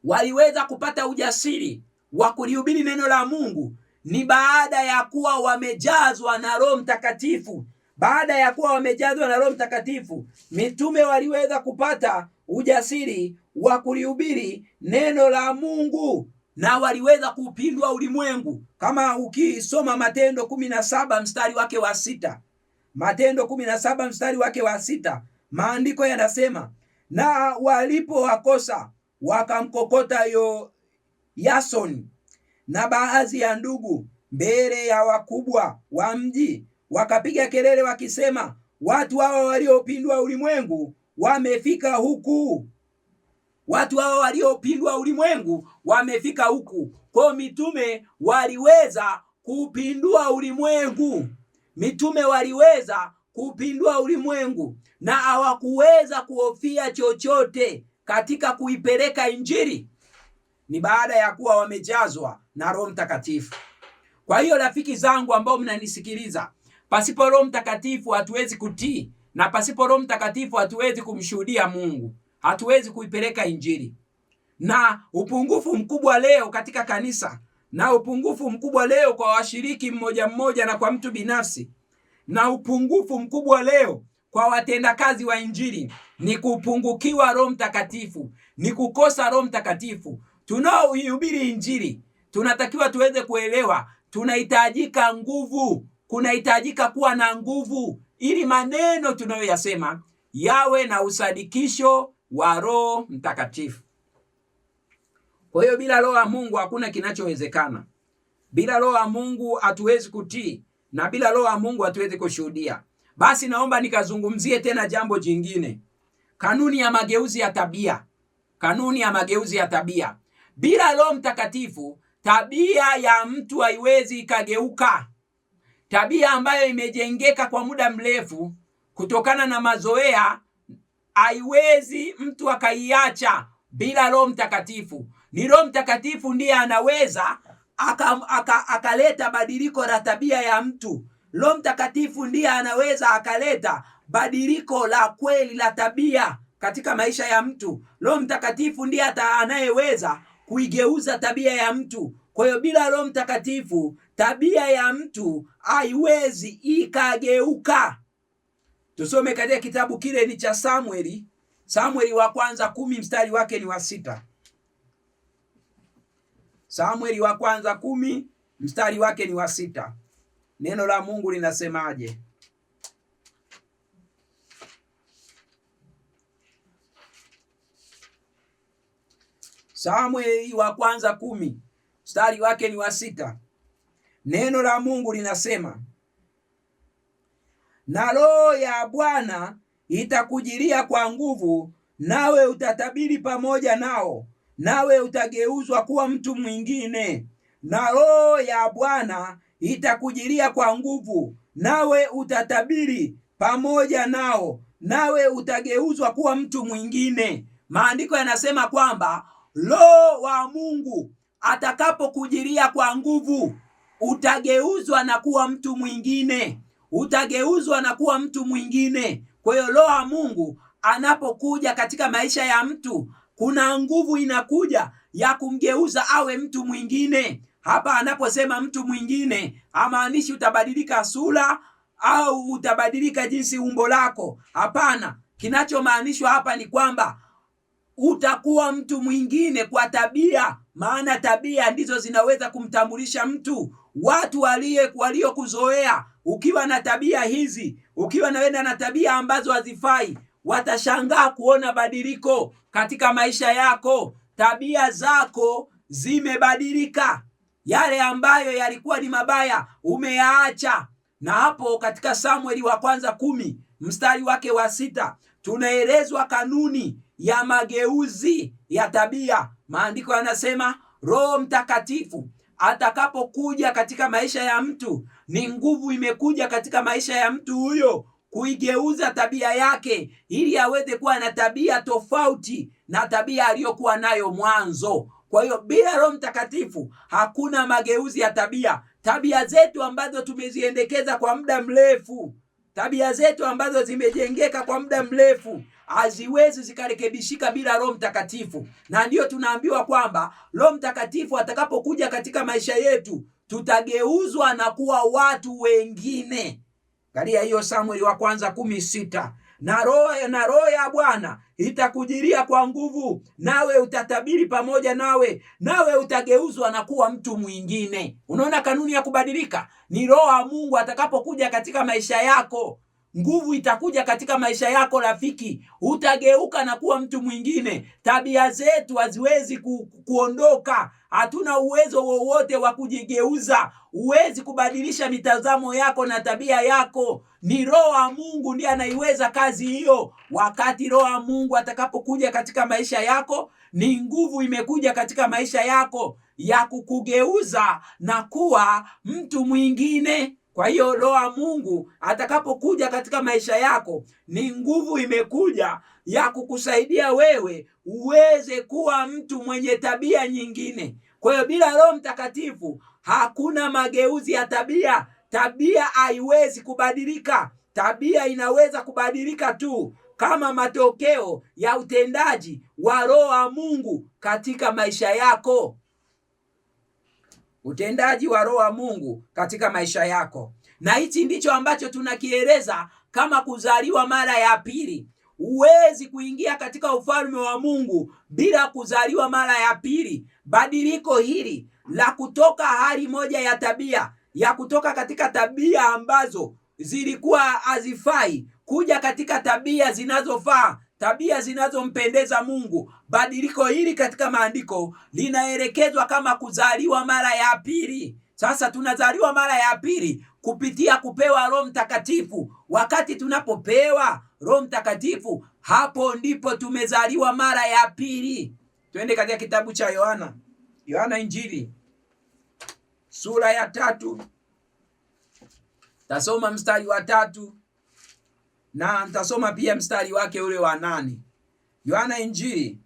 waliweza kupata ujasiri wa kulihubiri neno la Mungu? Ni baada ya kuwa wamejazwa na Roho Mtakatifu. Baada ya kuwa wamejazwa na Roho Mtakatifu, mitume waliweza kupata ujasiri wa kulihubiri neno la Mungu na waliweza kupindua ulimwengu. Kama ukisoma Matendo 17 mstari wake wa 6, Matendo 17 mstari wake wa 6, maandiko yanasema, na walipowakosa wakamkokota Yasoni na baadhi ya ndugu mbele ya wakubwa wa mji, wakapiga kelele wakisema, watu hawa waliopindua ulimwengu wamefika huku. Watu hawa waliopindua ulimwengu wamefika huku. Kwa mitume waliweza kupindua ulimwengu. Mitume waliweza kupindua ulimwengu na hawakuweza kuhofia chochote katika kuipeleka Injili. Ni baada ya kuwa wamejazwa na Roho Mtakatifu. Kwa hiyo rafiki zangu ambao mnanisikiliza, pasipo Roho Mtakatifu hatuwezi kutii, na pasipo Roho Mtakatifu hatuwezi kumshuhudia Mungu, hatuwezi kuipeleka Injili. Na upungufu mkubwa leo katika kanisa, na upungufu mkubwa leo kwa washiriki mmoja mmoja na kwa mtu binafsi, na upungufu mkubwa leo kwa watendakazi wa Injili ni kupungukiwa Roho Mtakatifu, ni kukosa Roho Mtakatifu. Tunaoihubiri Injili tunatakiwa tuweze kuelewa tunahitajika nguvu, kunahitajika kuwa na nguvu ili maneno tunayoyasema yawe na usadikisho wa Roho Mtakatifu. Kwa hiyo bila Roho wa Mungu hakuna kinachowezekana. Bila Roho wa Mungu hatuwezi kutii, na bila Roho wa Mungu hatuwezi kushuhudia. Basi naomba nikazungumzie tena jambo jingine, kanuni ya mageuzi ya tabia. Kanuni ya mageuzi ya tabia. Bila Roho Mtakatifu, tabia ya mtu haiwezi ikageuka. Tabia ambayo imejengeka kwa muda mrefu kutokana na mazoea, haiwezi mtu akaiacha bila Roho Mtakatifu. Ni Roho Mtakatifu ndiye anaweza akaleta badiliko la tabia ya mtu. Roho Mtakatifu ndiye anaweza akaleta badiliko la kweli la tabia katika maisha ya mtu. Roho Mtakatifu ndiye anayeweza kuigeuza tabia ya mtu. Kwa hiyo bila Roho Mtakatifu, tabia ya mtu haiwezi ikageuka. Tusome katika kitabu kile ni cha Samueli wa kwanza 10 mstari wake ni wa 6. Samueli wa kwanza 10 mstari wake ni wa 6. Neno la Mungu linasemaje? Samueli wa kwanza 10 mstari wake ni wa 6. Neno la Mungu linasema, na Roho ya Bwana itakujilia kwa nguvu, nawe utatabiri pamoja nao, nawe utageuzwa kuwa mtu mwingine. Na Roho ya Bwana itakujilia kwa nguvu, nawe utatabiri pamoja nao, nawe utageuzwa kuwa mtu mwingine. Maandiko yanasema kwamba Roho wa Mungu atakapokujilia kwa nguvu, utageuzwa na kuwa mtu mwingine. Utageuzwa na kuwa mtu mwingine. Kwa hiyo Roho wa Mungu anapokuja katika maisha ya mtu, kuna nguvu inakuja ya kumgeuza awe mtu mwingine. Hapa anaposema mtu mwingine, hamaanishi utabadilika sura au utabadilika jinsi umbo lako. Hapana, kinachomaanishwa hapa ni kwamba utakuwa mtu mwingine kwa tabia, maana tabia ndizo zinaweza kumtambulisha mtu. Watu waliokuzoea ukiwa na tabia hizi, ukiwa naenda na tabia ambazo hazifai, watashangaa kuona badiliko katika maisha yako. Tabia zako zimebadilika, yale ambayo yalikuwa ni mabaya umeyaacha. Na hapo katika Samueli wa kwanza 10 mstari wake wa 6 tunaelezwa kanuni ya mageuzi ya tabia. Maandiko yanasema Roho Mtakatifu atakapokuja katika maisha ya mtu, ni nguvu imekuja katika maisha ya mtu huyo kuigeuza tabia yake ili aweze kuwa na tabia tofauti na tabia aliyokuwa nayo mwanzo. Kwa hiyo bila Roho Mtakatifu hakuna mageuzi ya tabia. Tabia zetu ambazo tumeziendekeza kwa muda mrefu, tabia zetu ambazo zimejengeka kwa muda mrefu, haziwezi zikarekebishika bila Roho Mtakatifu. Na ndiyo tunaambiwa kwamba Roho Mtakatifu atakapokuja katika maisha yetu, tutageuzwa na kuwa watu wengine. Angalia hiyo Samueli wa kwanza 10:6. Na Roho ya Bwana itakujilia kwa nguvu, nawe utatabiri pamoja nawe utageuzwa na kuwa mtu mwingine. Unaona kanuni ya kubadilika? Ni Roho wa Mungu atakapokuja katika maisha yako, nguvu itakuja katika maisha yako rafiki, utageuka na kuwa mtu mwingine. Tabia zetu haziwezi kuondoka. Hatuna uwezo wowote wa kujigeuza. Huwezi kubadilisha mitazamo yako na tabia yako. Ni Roho wa Mungu ndiye anaiweza kazi hiyo. Wakati Roho wa Mungu atakapokuja katika maisha yako, ni nguvu imekuja katika maisha yako ya kukugeuza na kuwa mtu mwingine. Kwa hiyo Roho wa Mungu atakapokuja katika maisha yako, ni nguvu imekuja ya kukusaidia wewe uweze kuwa mtu mwenye tabia nyingine. Kwa hiyo bila Roho Mtakatifu hakuna mageuzi ya tabia. Tabia haiwezi kubadilika. Tabia inaweza kubadilika tu kama matokeo ya utendaji wa Roho wa Mungu katika maisha yako. Utendaji wa Roho wa Mungu katika maisha yako. Na hichi ndicho ambacho tunakieleza kama kuzaliwa mara ya pili. Huwezi kuingia katika ufalme wa Mungu bila kuzaliwa mara ya pili. Badiliko hili la kutoka hali moja ya tabia, ya kutoka katika tabia ambazo zilikuwa hazifai kuja katika tabia zinazofaa, tabia zinazompendeza Mungu. Badiliko hili katika maandiko linaelekezwa kama kuzaliwa mara ya pili. Sasa tunazaliwa mara ya pili kupitia kupewa Roho Mtakatifu. Wakati tunapopewa Roho Mtakatifu, hapo ndipo tumezaliwa mara ya pili. Twende katika kitabu cha Yohana Injili sura ya 3. Tasoma mstari wa 3 na nitasoma pia mstari wake ule wa 8. Yohana Injili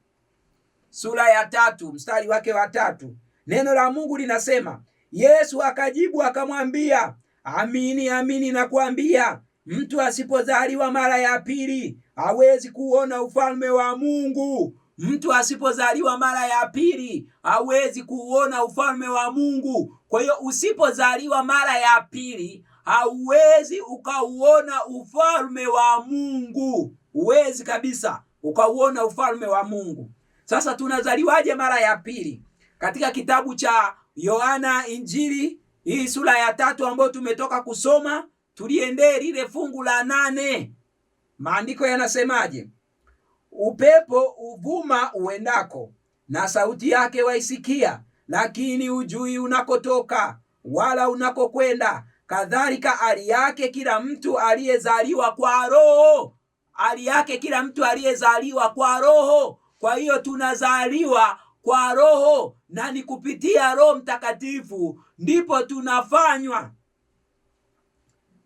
sura ya 3 mstari wake wa 3. Neno la Mungu linasema, Yesu akajibu akamwambia, amini amini nakuambia, mtu asipozaliwa mara ya pili hawezi kuona ufalme wa Mungu. Mtu asipozaliwa mara ya pili hawezi kuona ufalme wa Mungu. Kwa hiyo usipozaliwa mara ya pili hauwezi ukauona ufalme wa Mungu. Huwezi kabisa ukauona ufalme wa Mungu. Sasa tunazaliwaje mara ya pili? Katika kitabu cha Yohana Injili hii sura ya 3 ambayo tumetoka kusoma, tuliendee lile fungu la 8. Maandiko yanasemaje? Upepo uvuma uendako, na sauti yake waisikia, lakini hujui unakotoka wala unakokwenda. Kadhalika hali yake kila mtu aliyezaliwa kwa Roho. Hali yake kila mtu aliyezaliwa kwa Roho. Kwa hiyo tunazaliwa kwa Roho, na ni kupitia Roho Mtakatifu ndipo tunafanywa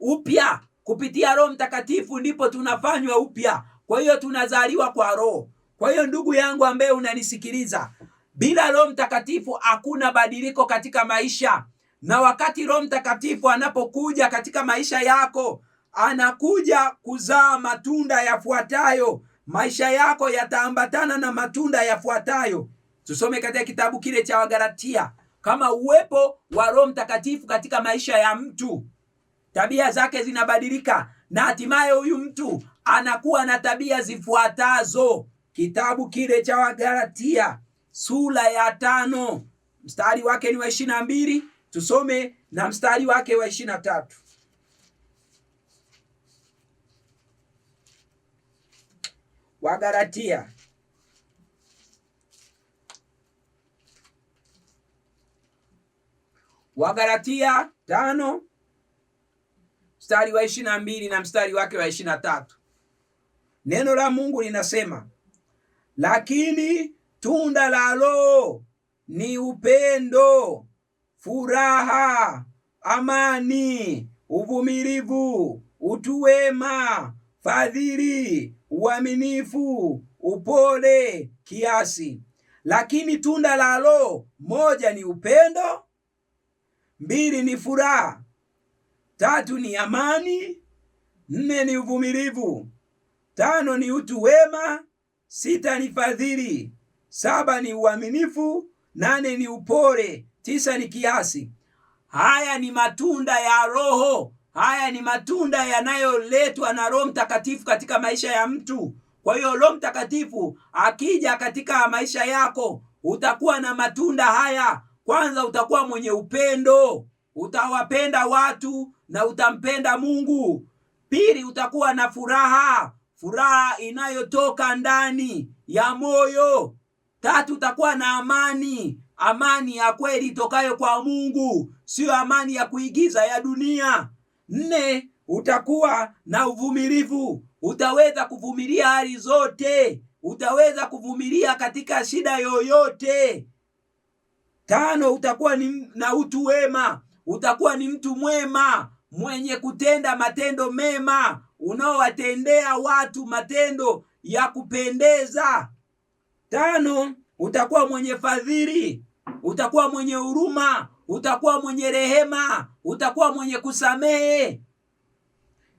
upya. Kupitia Roho Mtakatifu ndipo tunafanywa upya. Kwa hiyo tunazaliwa kwa Roho. Kwa hiyo ndugu yangu ambaye unanisikiliza, bila Roho Mtakatifu hakuna badiliko katika maisha. Na wakati Roho Mtakatifu anapokuja katika maisha yako, anakuja kuzaa matunda yafuatayo. Maisha yako yataambatana na matunda yafuatayo. Tusome katika kitabu kile cha Wagalatia. Kama uwepo wa Roho Mtakatifu katika maisha ya mtu, tabia zake zinabadilika, na hatimaye huyu mtu anakuwa na tabia zifuatazo. Kitabu kile cha Wagalatia sura ya 5 mstari wake ni wa 22. Tusome na mstari wake wa 23. Wagalatia 5 mstari wa 22 na mstari wake wa 23. Neno la Mungu linasema, lakini tunda la Roho ni upendo, furaha, amani, uvumilivu, utu wema, fadhili, uaminifu, upole, kiasi. Lakini tunda la Roho, 1 ni upendo, 2 ni furaha, 3 ni amani, 4 ni uvumilivu, 5 ni utu wema, 6 ni fadhili, 7 ni uaminifu, 8 ni upole, 9 ni kiasi. Haya ni matunda ya Roho. Haya ni matunda yanayoletwa na Roho Mtakatifu katika maisha ya mtu. Kwa hiyo Roho Mtakatifu akija katika maisha yako, utakuwa na matunda haya. Kwanza, utakuwa mwenye upendo, utawapenda watu na utampenda Mungu. Pili, utakuwa na furaha, furaha inayotoka ndani ya moyo. 3, utakuwa na amani, amani ya kweli itokayo kwa Mungu, sio amani ya kuigiza ya dunia. 4, utakuwa na uvumilivu, utaweza kuvumilia hali zote, utaweza kuvumilia katika shida yoyote. 5, utakuwa na utu wema, utakuwa ni mtu mwema, mwenye kutenda matendo mema, unaowatendea watu matendo ya kupendeza. 5, utakuwa mwenye fadhili, utakuwa mwenye huruma, utakuwa mwenye rehema, utakuwa mwenye kusamehe.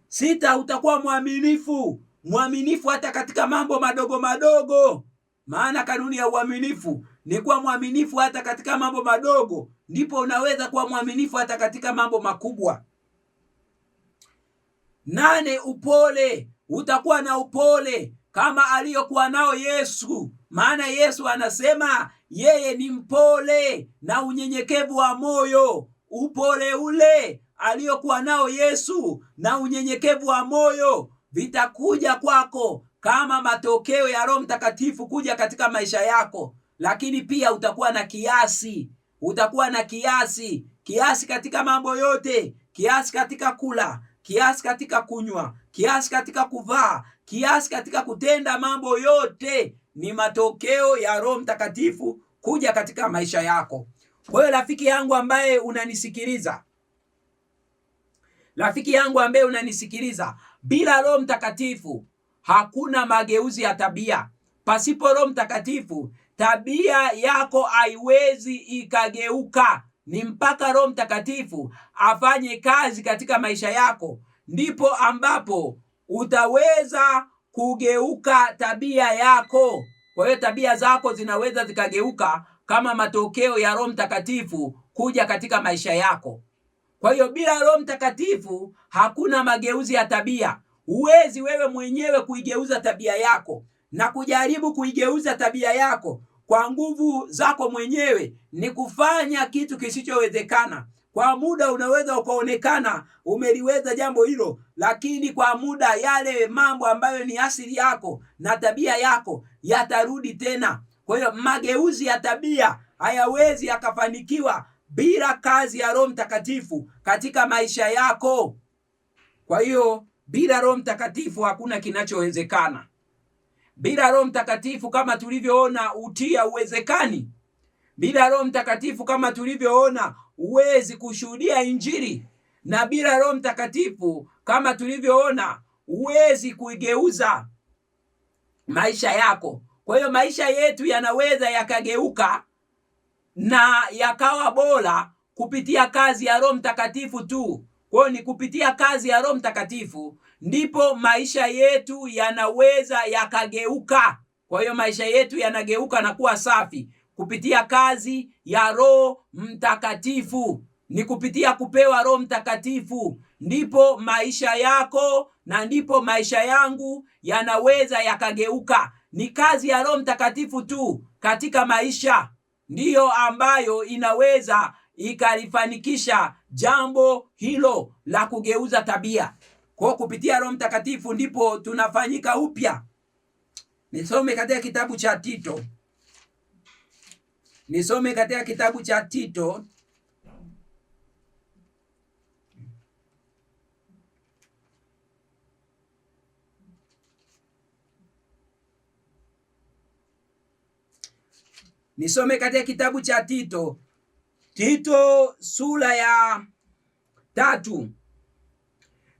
6, utakuwa mwaminifu, mwaminifu hata katika mambo madogo madogo. Maana kanuni ya uaminifu ni kuwa mwaminifu hata katika mambo madogo, ndipo unaweza kuwa mwaminifu hata katika mambo makubwa. 8, upole, utakuwa na upole, kama aliyokuwa nao Yesu. Maana Yesu anasema yeye ni mpole na unyenyekevu wa moyo. Upole ule aliyokuwa nao Yesu na unyenyekevu wa moyo vitakuja kwako kama matokeo ya Roho Mtakatifu kuja katika maisha yako. Lakini pia utakuwa na kiasi, kiasi katika mambo yote, kiasi katika kula, kiasi katika kunywa, kiasi katika kuvaa, kiasi katika kutenda mambo yote. Ni matokeo ya Roho Mtakatifu kuja katika maisha yako. Kwa hiyo rafiki yangu ambaye unanisikiliza, bila Roho Mtakatifu hakuna mageuzi ya tabia. Pasipo Roho Mtakatifu tabia yako haiwezi ikageuka. Ni mpaka Roho Mtakatifu afanye kazi katika maisha yako, ndipo ambapo utaweza kugeuka tabia yako. Kwa hiyo tabia zako zinaweza zikageuka kama matokeo ya Roho Mtakatifu kuja katika maisha yako. Kwa hiyo bila Roho Mtakatifu hakuna mageuzi ya tabia. Huwezi wewe mwenyewe kuigeuza tabia yako, na kujaribu kuigeuza tabia yako kwa nguvu zako mwenyewe ni kufanya kitu kisichowezekana. Kwa muda unaweza ukaonekana umeliweza jambo hilo, lakini kwa muda yale mambo ambayo ni asili yako na tabia yako yatarudi tena. Kwa hiyo mageuzi ya tabia hayawezi yakafanikiwa bila kazi ya Roho Mtakatifu katika maisha yako. Kwa hiyo bila Roho Mtakatifu hakuna kinachowezekana. Bila Roho Mtakatifu, kama tulivyoona, utii hauwezekani. Bila Roho Mtakatifu, kama tulivyoona, huwezi kushuhudia Injili. Na bila Roho Mtakatifu, kama tulivyoona, huwezi kuigeuza maisha yako. Kwa hiyo maisha yetu yanaweza yakageuka na yakawa bora kupitia kazi ya Roho Mtakatifu tu. Kwa hiyo ni kupitia kazi ya Roho Mtakatifu ndipo maisha yetu yanaweza yakageuka. Kwa hiyo maisha yetu yanageuka na kuwa safi kupitia kazi ya Roho Mtakatifu. Ni kupitia kupewa Roho Mtakatifu ndipo maisha yako na ndipo maisha yangu yanaweza yakageuka. Ni kazi ya Roho Mtakatifu tu katika maisha ndiyo ambayo inaweza ikalifanikisha jambo hilo la kugeuza tabia. Kwa kupitia Roho Mtakatifu ndipo tunafanyika upya. Nisome katika kitabu cha Tito. Nisome katika kitabu cha Tito. Tito sura ya 3.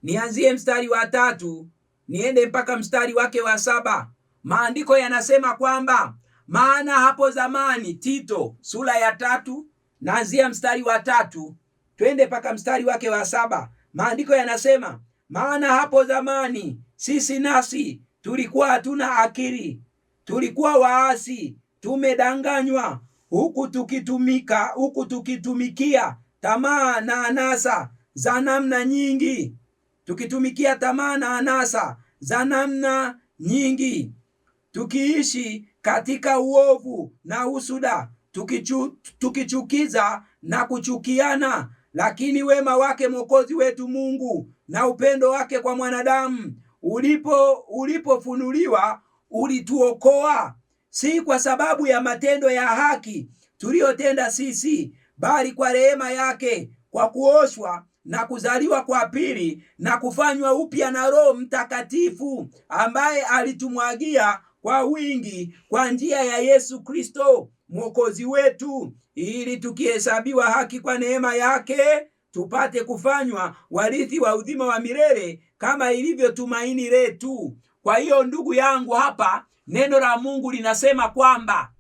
Nianzie mstari wa 3 niende mpaka mstari wake wa 7. Maandiko yanasema kwamba maana hapo zamani, Tito sura ya 3 naanzia mstari wa 3 twende mpaka mstari wake wa 7. Maandiko yanasema maana hapo zamani sisi nasi tulikuwa hatuna akili, tulikuwa waasi, tumedanganywa, huku tukitumikia tamaa na anasa za namna nyingi. Tukitumikia tamaa na anasa za namna nyingi, tukiishi katika uovu na husuda, tukichukiza na kuchukiana. Lakini wema wake Mwokozi wetu Mungu na upendo wake kwa mwanadamu ulipofunuliwa, ulituokoa, si kwa sababu ya matendo ya haki tuliyotenda sisi, bali kwa rehema yake, kwa kuoshwa na kuzaliwa kwa pili na kufanywa upya na Roho Mtakatifu, ambaye alitumwagia kwa wingi kwa njia ya Yesu Kristo Mwokozi wetu, ili tukihesabiwa haki kwa neema yake tupate kufanywa warithi wa uzima wa milele, kama ilivyo tumaini letu. Kwa hiyo ndugu yangu, hapa neno la Mungu linasema kwamba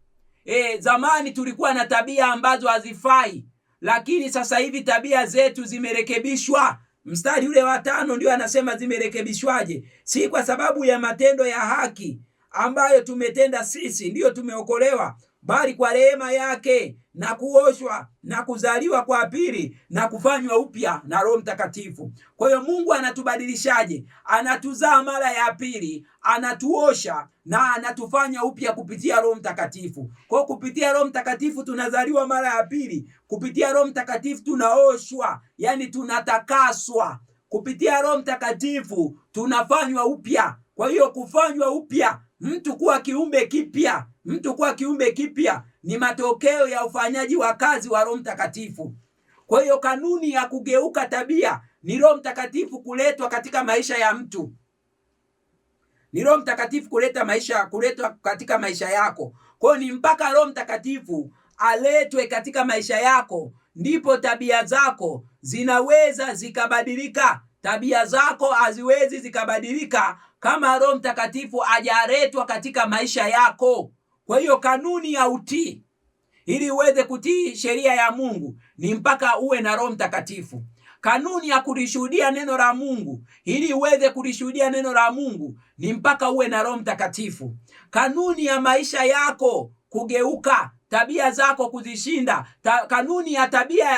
zamani tulikuwa na tabia ambazo hazifai, lakini sasa hivi tabia zetu zimerekebishwa. Mstari ule wa 5 ndio anasema zimerekebishwaje? Si kwa sababu ya matendo ya haki ambayo tumetenda sisi ndiyo tumeokolewa, bali kwa rehema yake na kuoshwa na kuzaliwa kwa pili na kufanywa upya na Roho Mtakatifu. Kwa hiyo Mungu anatubadilishaje? Anatuzaa mara ya pili, anatuosha na anatufanya upya kupitia Roho Mtakatifu. Kwa hiyo kupitia Roho Mtakatifu tunazaliwa mara ya pili, kupitia Roho Mtakatifu tunaoshwa, yani tunatakaswa, kupitia Roho Mtakatifu tunafanywa upya. Kwa hiyo kufanywa upya, mtu kuwa kiumbe kipya, mtu kuwa kiumbe kipya ni matokeo ya ufanyaji wa kazi wa Roho Mtakatifu. Kwa hiyo kanuni ya kugeuka tabia ni Roho Mtakatifu kuletwa katika maisha ya mtu, ni Roho Mtakatifu kuletwa katika maisha yako. Kwa hiyo ni mpaka Roho Mtakatifu aletwe katika maisha yako ndipo tabia zako zinaweza zikabadilika. Tabia zako haziwezi zikabadilika kama Roho Mtakatifu hajaletwa katika maisha yako. Kwa hiyo kanuni ya utii, ili uweze kutii sheria ya Mungu, ni mpaka uwe na Roho Mtakatifu. Kanuni ya kulishuhudia neno la Mungu, ili uweze kulishuhudia neno la Mungu, ni mpaka uwe na Roho Mtakatifu. Kanuni ya maisha yako kugeuka, tabia zako kuzishinda, kanuni ya tabia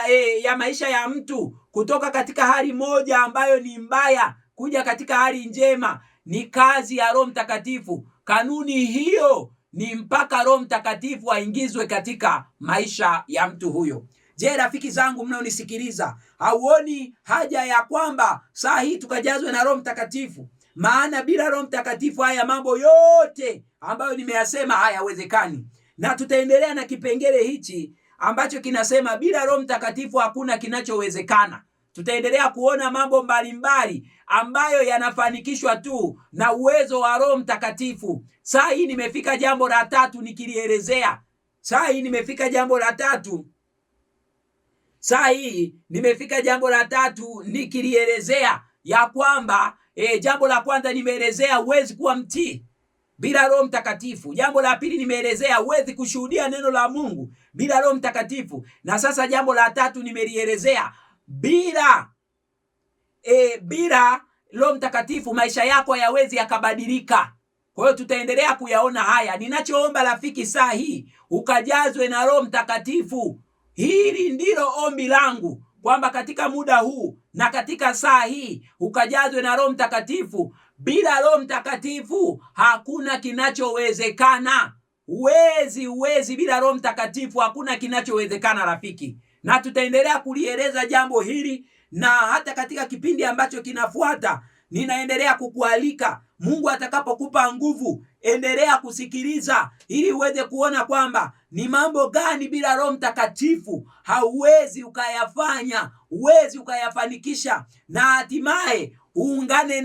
ya maisha ya mtu kutoka katika hali moja ambayo ni mbaya kuja katika hali njema, ni kazi ya Roho Mtakatifu. Kanuni hiyo ni mpaka Roho Mtakatifu aingizwe katika maisha ya mtu huyo. Je, rafiki zangu mnaonisikiliza, hauoni haja ya kwamba saa hii tukajazwe na Roho Mtakatifu? Maana bila Roho Mtakatifu haya mambo yote ambayo nimeyasema hayawezekani. Na tutaendelea na kipengele hichi ambacho kinasema bila Roho Mtakatifu hakuna kinachowezekana. Tutaendelea kuona mambo mbalimbali ambayo yanafanikishwa tu na uwezo wa Roho Mtakatifu. Saa hii nimefika jambo la tatu nikilielezea. Saa hii nimefika jambo la tatu nikilielezea ya kwamba jambo la kwanza nimeelezea huwezi kuwa mtii bila Roho Mtakatifu. Jambo la pili nimeelezea huwezi kushuhudia neno la Mungu bila Roho Mtakatifu. Na sasa jambo la tatu nimelielezea bila Roho Mtakatifu maisha yako hayawezi yakabadilika. Kwa hiyo tutaendelea kuyaona haya. Ninachoomba rafiki, saa hii ukajazwe na Roho Mtakatifu. Hili ndilo ombi langu, kwamba katika muda huu na katika saa hii ukajazwe na Roho Mtakatifu. Bila Roho Mtakatifu hakuna kinachowezekana. Uwezi bila Roho Mtakatifu hakuna kinachowezekana rafiki. Na tutaendelea kulieleza jambo hili, na hata katika kipindi ambacho kinafuata ninaendelea kukualika. Mungu atakapokupa nguvu, endelea kusikiliza ili uweze kuona kwamba ni mambo gani bila Roho Mtakatifu hauwezi ukayafanya, huwezi ukayafanikisha, na hatimaye uungane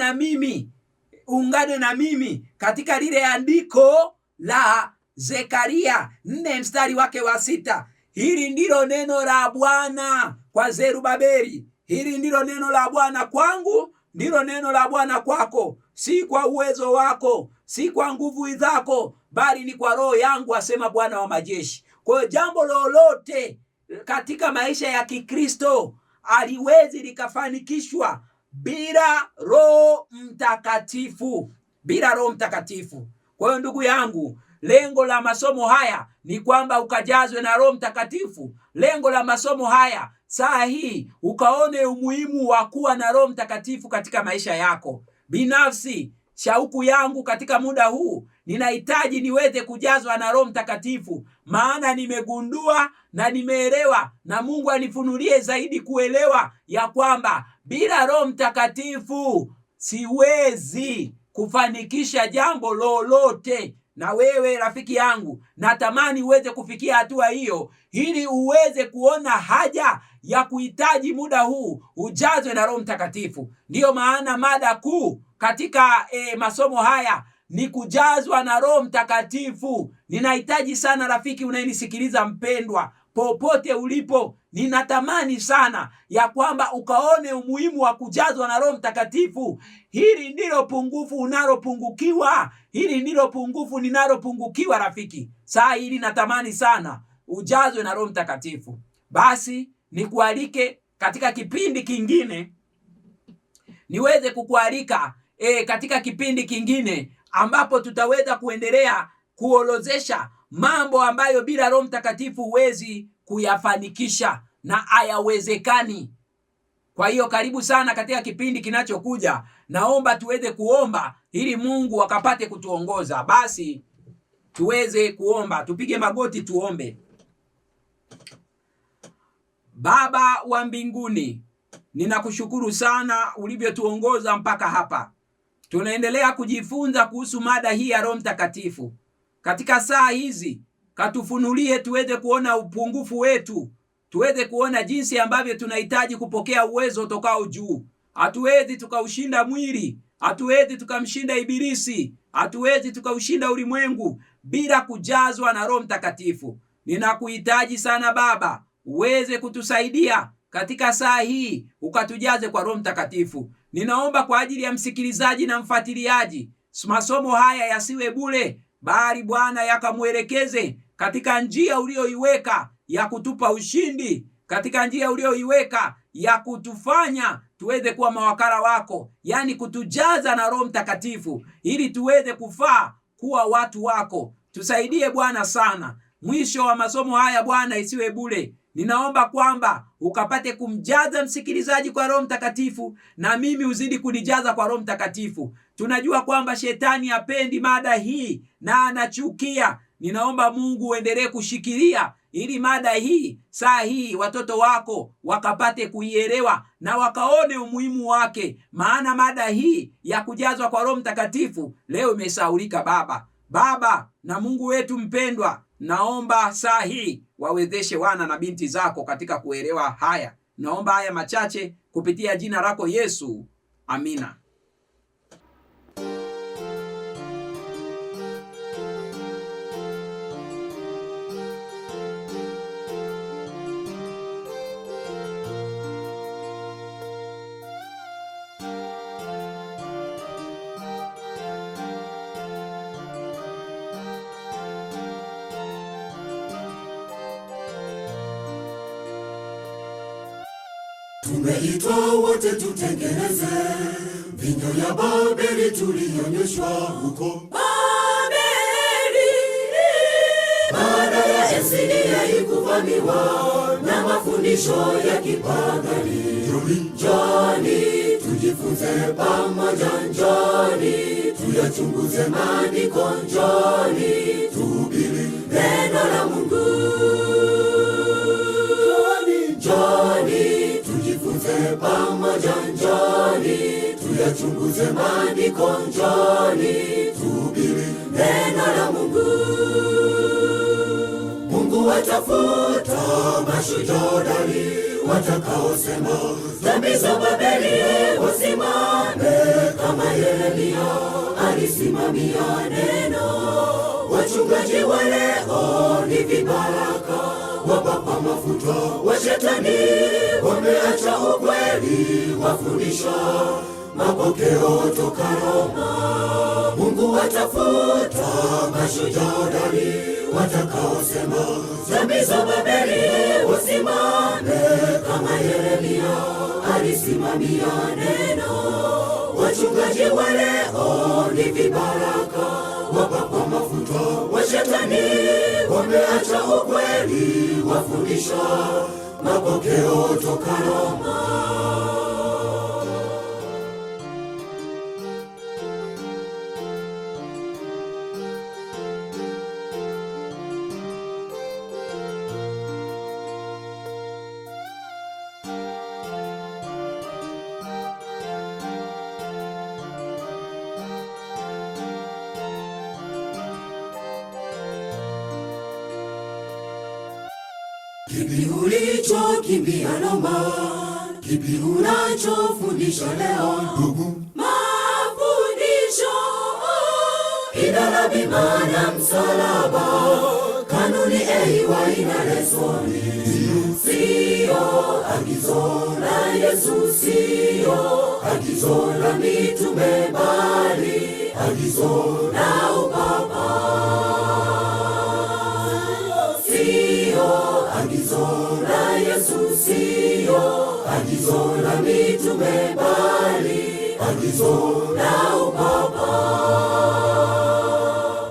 na mimi katika lile andiko la Zekaria 4 mstari wake wa 6. Hili ndilo neno la Bwana kwa Zerubabeli. Hili ndilo neno la Bwana kwangu, ndilo neno la Bwana kwako. Si kwa uwezo wako, si kwa nguvu zako, bali ni kwa Roho yangu, asema Bwana wa majeshi. Kwa hiyo jambo lolote katika maisha ya Kikristo haliwezi likafanikishwa bila Roho Mtakatifu. Bila Roho Mtakatifu. Kwa hiyo ndugu yangu, lengo la masomo haya ni kwamba ukajazwe na Roho Mtakatifu. Lengo la masomo haya saa hii ukaone umuhimu wa kuwa na Roho Mtakatifu katika maisha yako. Binafsi, shauku yangu katika muda huu, ninahitaji niweze kujazwa na Roho Mtakatifu, maana nimegundua na nimeelewa, na Mungu anifunulie zaidi kuelewa ya kwamba bila Roho Mtakatifu siwezi kufanikisha jambo lolote. Na wewe rafiki yangu, natamani uweze kufikia hatua hiyo, ili uweze kuona haja ya kuhitaji muda huu ujazwe na Roho Mtakatifu. Ndiyo maana mada kuu katika masomo haya ni kujazwa na Roho Mtakatifu. Ninahitaji sana rafiki unayenisikiliza mpendwa, popote ulipo, ninatamani sana ya kwamba ukaone umuhimu wa kujazwa na Roho Mtakatifu. Hili ndilo pungufu unalopungukiwa. Hili ndilo pungufu ninalopungukiwa rafiki. Saa hili natamani sana ujazwe na Roho Mtakatifu. Basi nikualike katika kipindi kingine, niweze kukualika katika kipindi kingine ambapo tutaweza kuendelea kuorozesha mambo ambayo bila Roho Mtakatifu huwezi kuyafanikisha na hayawezekani. Kwa hiyo karibu sana katika kipindi kinachokuja. Naomba tuweze kuomba ili Mungu akapate kutuongoza. Basi tuweze kuomba, tupige magoti tuombe. Baba wa mbinguni, ninakushukuru sana ulivyotuongoza mpaka hapa. Tunaendelea kujifunza kuhusu mada hii ya Roho Mtakatifu. Katika saa hizi katufunulie tuweze kuona upungufu wetu, tuweze kuona jinsi ambavyo tunahitaji kupokea uwezo utokao juu. Hatuwezi tukaushinda mwili, hatuwezi tukamshinda Ibilisi, hatuwezi tukaushinda ulimwengu bila kujazwa na Roho Mtakatifu. Ninakuhitaji sana Baba, uweze kutusaidia katika saa hii, ukatujaze kwa Roho Mtakatifu. Ninaomba kwa ajili ya msikilizaji na mfuatiliaji, masomo haya yasiwe bure, bali Bwana yakamwelekeze katika njia uliyoiweka ya kutupa ushindi, katika njia uliyoiweka ya kutufanya tuweze kuwa mawakala wako, yani kutujaza na Roho Mtakatifu ili tuweze kufaa kuwa watu wako. Tusaidie Bwana sana. Mwisho wa masomo haya Bwana isiwe bure. Ninaomba kwamba ukapate kumjaza msikilizaji kwa Roho Mtakatifu, na mimi uzidi kunijaza kwa Roho Mtakatifu. Tunajua kwamba shetani hapendi mada hii na anachukia. Ninaomba Mungu uendelee kushikilia ili mada hii, saa hii, watoto wako wakapate kuielewa na wakaone umuhimu wake, maana mada hii ya kujazwa kwa Roho Mtakatifu leo imesahaulika. Baba na Mungu wetu mpendwa, naomba saa hii wawezeshe wana na binti zako katika kuelewa haya. Naomba haya machache kupitia jina lako Yesu, amina. Tumeitwa wote tutengeneze vinyo ya Babeli tulionyeshwa huko Babeli. Baada ya Esidia ikuvamiwa na mafundisho ya kipagani, njoni tujifunze pamoja, njoni tuyachunguze maandiko, njoni tuhubiri neno la Mungu. Njoni tujifunze pamoja, njoni tuyachunguze maandiko, njoni tuhubiri neno la Mungu. Mungu atafuta mashujaa watakaosema dhambi za Babeli wasimame, kama Yeremia alisimamia neno. Wachungaji wa leo ni vibaraka, wapapa mafuta wa shetani, wameacha ukweli, wafundisha mapokeo toka Roma. Mungu atafuta mashujaa watakaosema dhambi za Babeli wasimame, kama Yeremia alisimamia neno. Wachungaji wa leo ni vibaraka, wapapa mafuta wa shetani, wameacha ukweli, wafundisha mapokeo toka Roma. Kipi ulichokimbia Roma? Kipi unachofundisha leo? Mafundisho ina bima na msalaba, kanuni eiwa ina lesoni. Sio agizo la Yesu, sio agizo la mitume, bali agizo la upapa. Agizo la Yesu, sio agizo la mitume, bali agizo la upapa.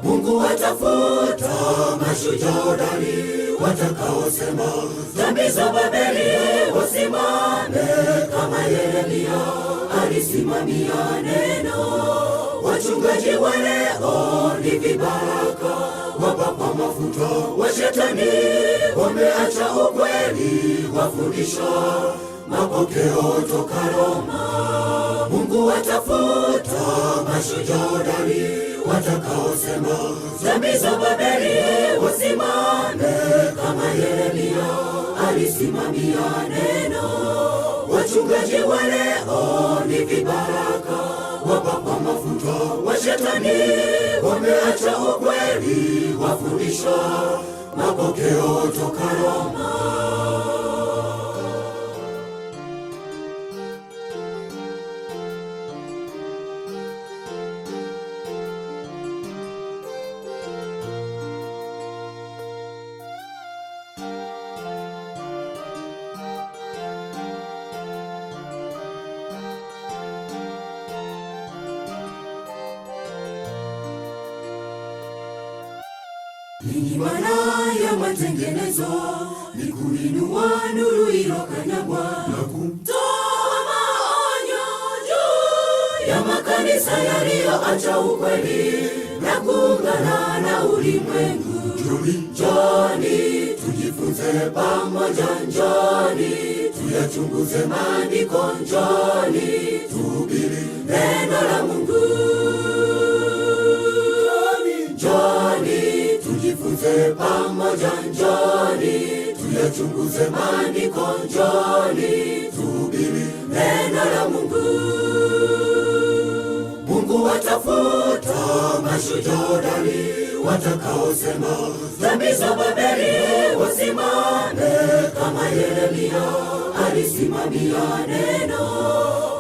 Mungu atafuta mashujaa hodari watakaosema dhambi za Babeli wasimame, kama Yeremia alisimamia neno. Wachungaji wa leo ni vibaraka, wapakwa mafuta wa Shetani, wameacha ukweli, wafundisha mapokeo toka Roma. Mungu atafuta mashujaa hodari watakaosema dhambi za Babeli wasimame, kama Yeremia alisimamia neno. Wachungaji wa leo ni vibaraka, wapakwa mafuta wa Shetani, wameacha ukweli, wafundisha mapokeo toka Roma. Nini maana ya matengenezo? Ni kuinua nuru iliyokanyagwa na kutoa maonyo juu ya makanisa yaliyoacha ukweli na kuungana na ulimwengu. Njoni tujifunze pamoja, njoni tuyachunguze maandiko, njoni tuhubiri neno la Mungu. Njoni tujifunze pamoja, njoni tuyachunguze maandiko, njoni tuhubiri neno la Mungu. Mungu atafuta mashujaa hodari watakaosema dhambi za Babeli wasimame, kama Yeremia alisimamia neno.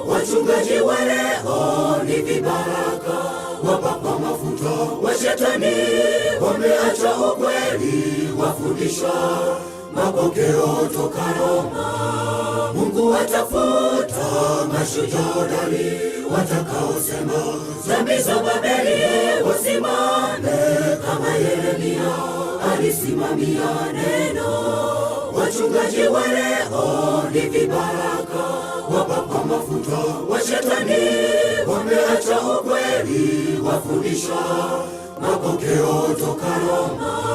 Wachungaji wa leo ni vibaraka, wapakwa mafuta wa Shetani, wameacha ukweli, wafundisha mapokeo toka Roma. Mungu atafuta mashujaa hodari watakaosema dhambi za Babeli wasimame, kama Yeremia alisimamia neno. Wachungaji wa leo ni vibaraka, wapakwa mafuta wa Shetani, wameacha ukweli, wafundisha mapokeo toka Roma.